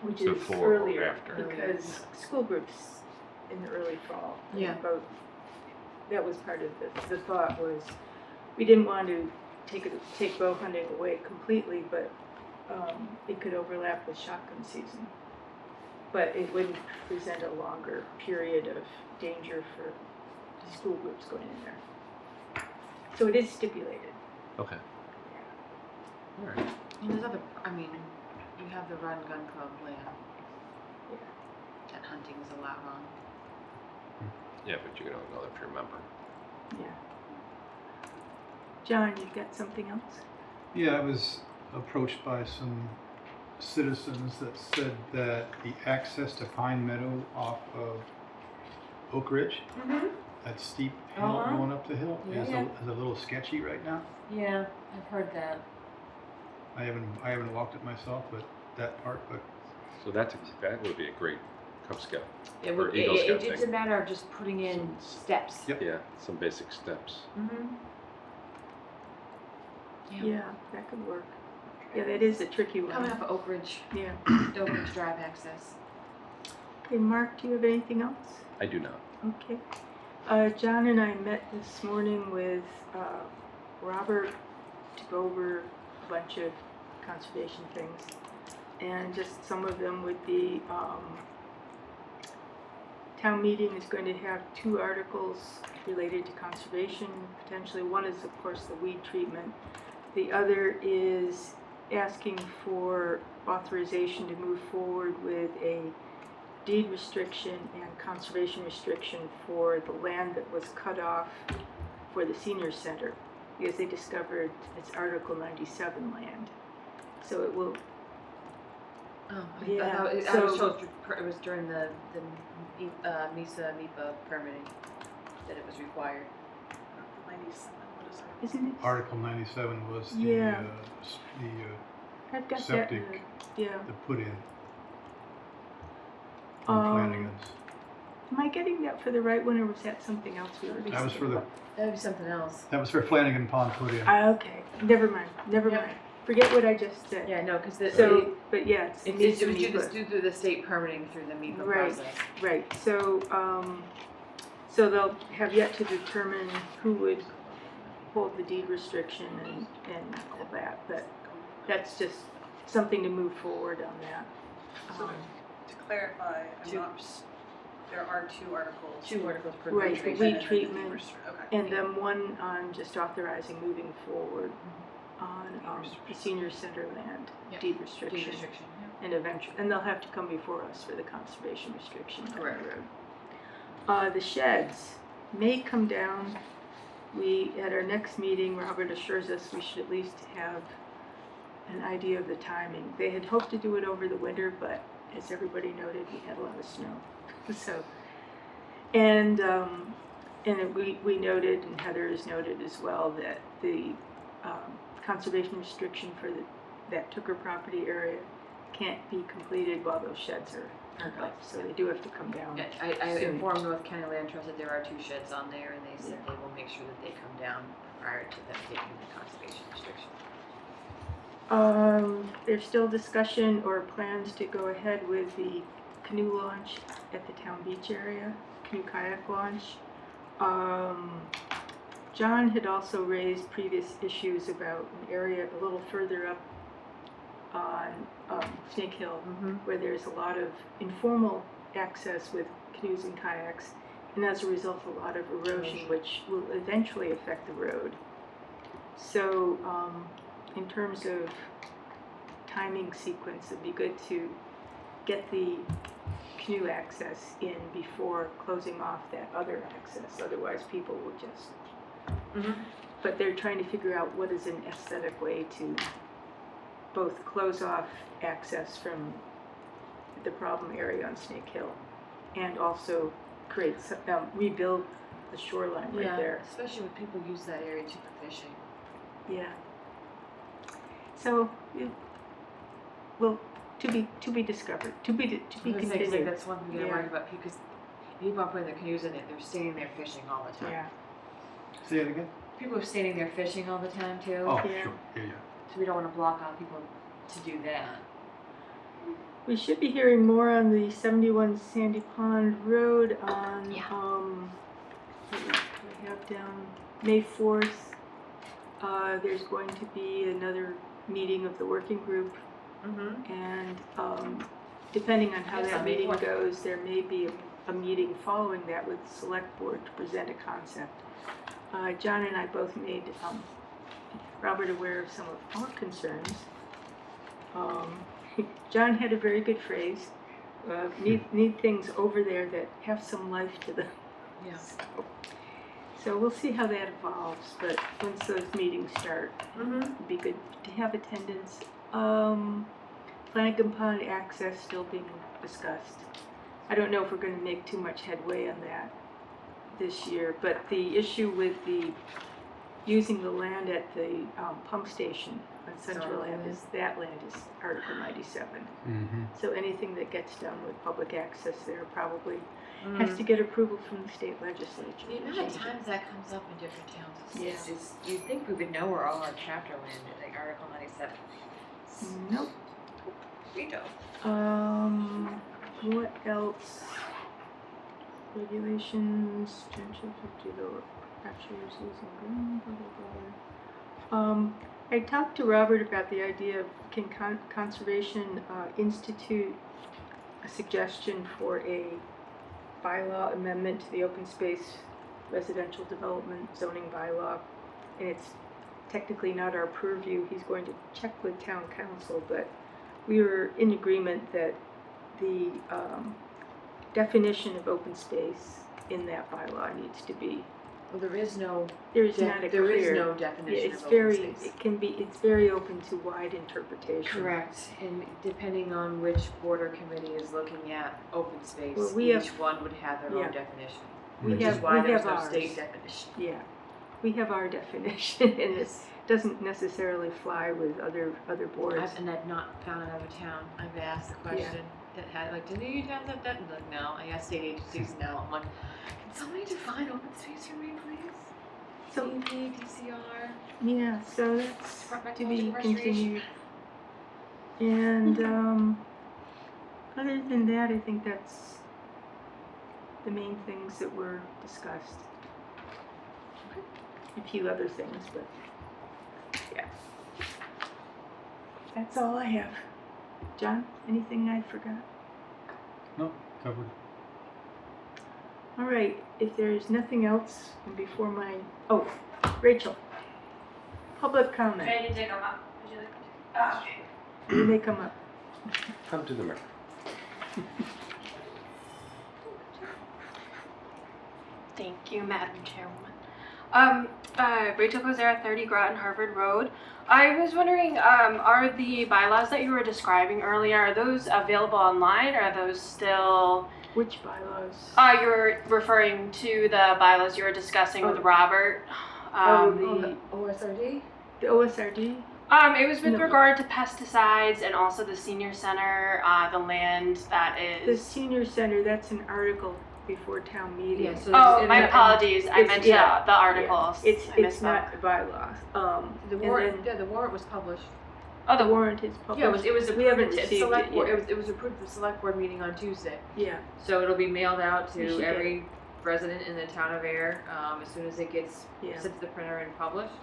which is Before or earlier after? because school groups in the early fall. and Yeah. both. That was part of the thought was we didn't want to take bow hunting away completely, but it could overlap with shotgun season. But it wouldn't present a longer period of danger for school groups going in there. So it is stipulated. Okay. All right. And there's you have the Run Gun Club land Yeah. that hunting is allowed on. Yeah, but you can only go there if you're a member. Yeah. John, you've got something else? Yeah, I was approached by some citizens that said that the access to Pine Meadow off of Oak Ridge, that steep hill Uh-huh. going up the hill, is Yeah. a little sketchy right now. Yeah, I've heard that. I haven't walked it myself, but that part, but So that would be a great Cub Scout. It Or would, Eagle Scout it's thing. a matter of just putting in steps. Yep. Yeah, some basic steps. Mm-hmm. Yeah, that could work. Yeah, that is a tricky one. Coming off of Oak Ridge, Yeah. the Oak Ridge Drive access. Okay, Mark, do you have anything else? I do not. Okay. John and I met this morning with Robert to go over a bunch of conservation things. And just some of them would be, town meeting is going to have 2 articles related to conservation. Potentially one is, of course, the weed treatment. The other is asking for authorization to move forward with a deed restriction and conservation restriction for the land that was cut off for the senior center, because they discovered it's Article 97 land. So it will, Oh, Yeah, I was so- told it was during the MIPA permitting that it was required. 97, what is that? isn't it? Article 97 was the, Yeah. I've got that. in septic. the- Yeah. the put in from Um, Flanagan's. Am I getting that for the right one, or was that something else we were That was for That would be something else. that was for Flanagan Pond put in. Okay, never mind, never Yep. mind. Forget what I just said. Yeah, no, because So, but yeah, it's it needs was to be due through the state permitting through the MIPA Right. process. Right, so, so they'll have yet to determine who would hold the deed restriction and all that, but that's just something to move forward on that. So to clarify, Two. there are 2 articles. 2 articles per Right, country. the weed and then treatment, okay. And then one on just authorizing moving forward on the senior center land Yep. deed Deed restriction. restriction, yeah. And eventually, and they'll have to come before us for the conservation restriction down the Correct. road. The sheds may come down. We, at our next meeting, Robert assures us we should at least have an idea of the timing. They had hoped to do it over the winter, but as everybody noted, we had a lot of snow. So, and we noted, and Heather has noted as well, that the conservation restriction for that Tooker property area can't be completed while those sheds are up, so they do have to come down. Yeah, I soon. informed North County Land Trust that there are 2 sheds on there, and they said they will make sure that they come down prior to them taking the conservation restriction. There's still discussion or plans to go ahead with the canoe launch at the town beach area, canoe kayak launch. John had also raised previous issues about an area a little further up on Snake Hill, where there's a lot of informal access with canoes and kayaks, and as a result a lot of erosion, which will eventually affect the road. So in terms of timing sequence, it'd be good to get the canoe access in before closing off that other access, otherwise people will just... But they're trying to figure out what is an aesthetic way to both close off access from the problem area on Snake Hill and also create, rebuild the shoreline right there. Especially when people use that area too for fishing. Yeah. So, well, to be discovered, to be Because continued. that's one thing you gotta Yeah. worry about, because people are putting their canoes in it, they're standing there fishing all the time. Yeah. Say it again. People are standing there fishing all the time too. Oh, Yeah. sure. Yeah. So we don't want to block off people to do that. We should be hearing more on the 71 Sandy Pond Road on, Yeah. what do I have down, May 4th. There's going to be another meeting of the working group, and depending on how Yes, that on May meeting 4th. goes, there may be a meeting following that with the select board to present a concept. John and I both made Robert aware of some of our concerns. John had a very good phrase, need things over there that have some life to them. Yeah. So we'll see how that evolves, but once those meetings start, it'd be good to have attendance. Flanagan Pond access still being discussed. I don't know if we're gonna make too much headway on that this year, but the issue with the using the land at the pump station on Central Ave is that land is Article 97. Mm-hmm. So anything that gets done with public access there probably has to get approval from the state legislature. The to amount change of it. times that comes up in different towns is Yeah. just, you'd think we would know where all our chapter land is, like Article 97. Nope. We don't. What else? Regulations, trenches, captures, losing ground, blah, blah, blah. I talked to Robert about the idea of can conservation institute a suggestion for a bylaw amendment to the open space residential development zoning bylaw, and it's technically not our purview. He's going to check with town council, but we were in agreement that the definition of open space in that bylaw needs to be. Well, there is no There is not a there clear. is no Yeah, definition it's of very. open space. It can be. It's very open to wide interpretation. Correct, and depending on which board or committee is looking at open space, Well, we each have- one would have their yeah. own definition. We Which have. is why we there's have no ours. state definition. Yeah, we have our definition, and it doesn't necessarily fly with other boards. I've not found it out of town. I've asked the question that had like, did you have that? And like, no. I asked state agencies now. I'm like, can somebody define open space for me, please? So CP, DCR. yeah, so that's Department to of be Conservation. continued. And other than that, I think that's the main things that were discussed. A few other things, but yeah. That's all I have. John, anything I forgot? No, covered. All right, if there's nothing else, and before my, oh, Rachel, public comment, I need to come up. Would you like to? you may come up. Come to the mirror. Thank you, Madam Chairwoman. Rachel Kozera, 30 Groton Harvard Road. I was wondering, are the bylaws that you were describing earlier, are those available online, or are those still... Which bylaws? You were referring to the bylaws you were discussing with Robert. The OSRD? OSRD? It was with No. regard to pesticides and also the senior center, the land that The is... senior center, that's an article before town meeting. Yeah, so Oh, there's- my and- apologies. I It's- meant yeah, the articles. It's I it's misspoke. not a bylaw. The and warrant, then yeah, the warrant was published. Oh, the the warrant is published. Yeah, it was We haven't approved at received select it board. yet. It was approved at the select board meeting on Tuesday. Yeah, So it'll be mailed out We should to get every resident in the town of Ayer as soon as it gets yeah. sent to the printer and published.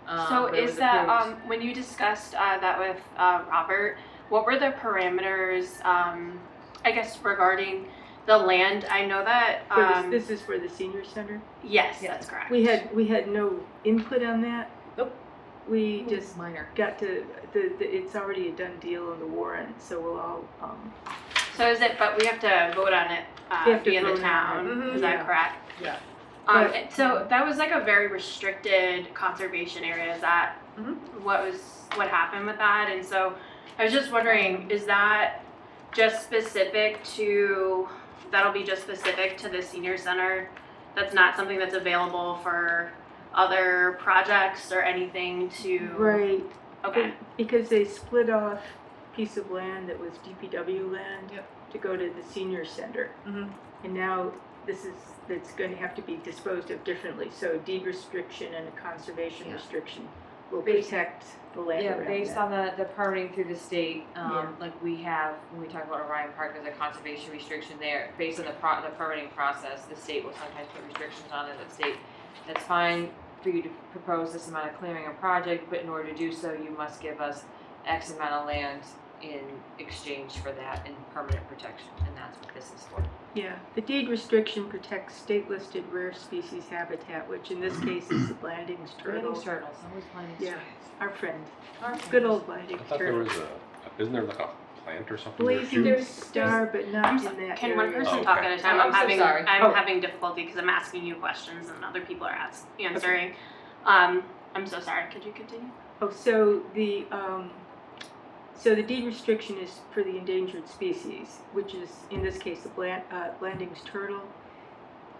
So but it is was that, approved. when you discussed that with Robert, what were the parameters, I guess, regarding the land? I know that, For this is for the senior center. yes, Yeah. that's correct. We had no input on that. Nope. We just minor. got to, it's already a done deal on the warrant, so we'll all, So is it, but we have to vote on it We have to being the vote on it. town, Mhm. is Yeah. that correct? Yeah. But- And so that was like a very restricted conservation area. Is that Mhm. what happened with that? And so I was just wondering, is that just specific to, that'll be just specific to the senior center? That's not something that's available for other projects or anything to? right. Okay. Because they split off a piece of land that was DPW land Yep. to go to the senior center. Mhm. And now it's going to have to be disposed of differently. So deed restriction and a conservation Yeah. restriction will Based- protect the land Yeah, around based that. on the permitting through the state, Yeah. like we have, when we talk about Orion Park, there's a conservation restriction there. Based on the permitting process, the state will sometimes put restrictions on it, the state, that's fine for you to propose this amount of clearing a project, but in order to do so, you must give us X amount of land in exchange for that in permanent protection, and that's what this is for. Yeah, the deed restriction protects state-listed rare species habitat, which in this case is the Blandings turtle. Blandings turtles, always Blandings Yeah. turtles. Our friend, Our good friends. old I Blandings thought there turtle. was isn't there like a plant or something? near Blazing shoots? Star, but not in that Can one area. person Oh, talk okay. at a time? I'm so sorry. I'm Oh. having difficulty because I'm asking you questions and other people are answering. I'm so sorry. Could you continue? Oh, so the deed restriction is for the endangered species, which is, in this case, the Blanding's turtle.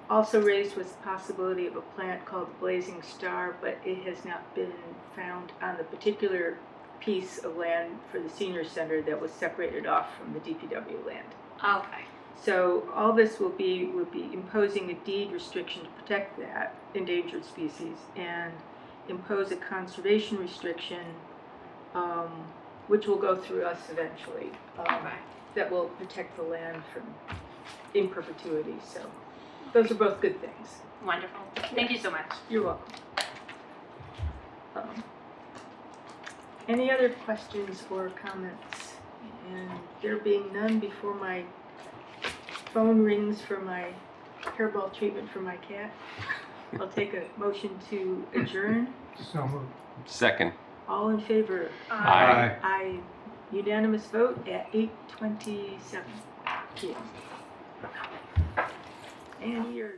Also raised was the possibility of a plant called the Blazing Star, but it has not been found on the particular piece of land for the senior center that was separated off from the DPW land. Okay. So all this will be imposing a deed restriction to protect that endangered species and impose a conservation restriction, which will go through us eventually, Okay. that will protect the land from in perpetuity. So those are both good things. Wonderful. Thank you so much. You're welcome. Any other questions or comments? And there being none, before my phone rings for my hairball treatment for my cat, I'll take a motion to adjourn. So moved. Second. All in favor? Aye. Aye. Unanimous vote at 8:27 p.m. And you're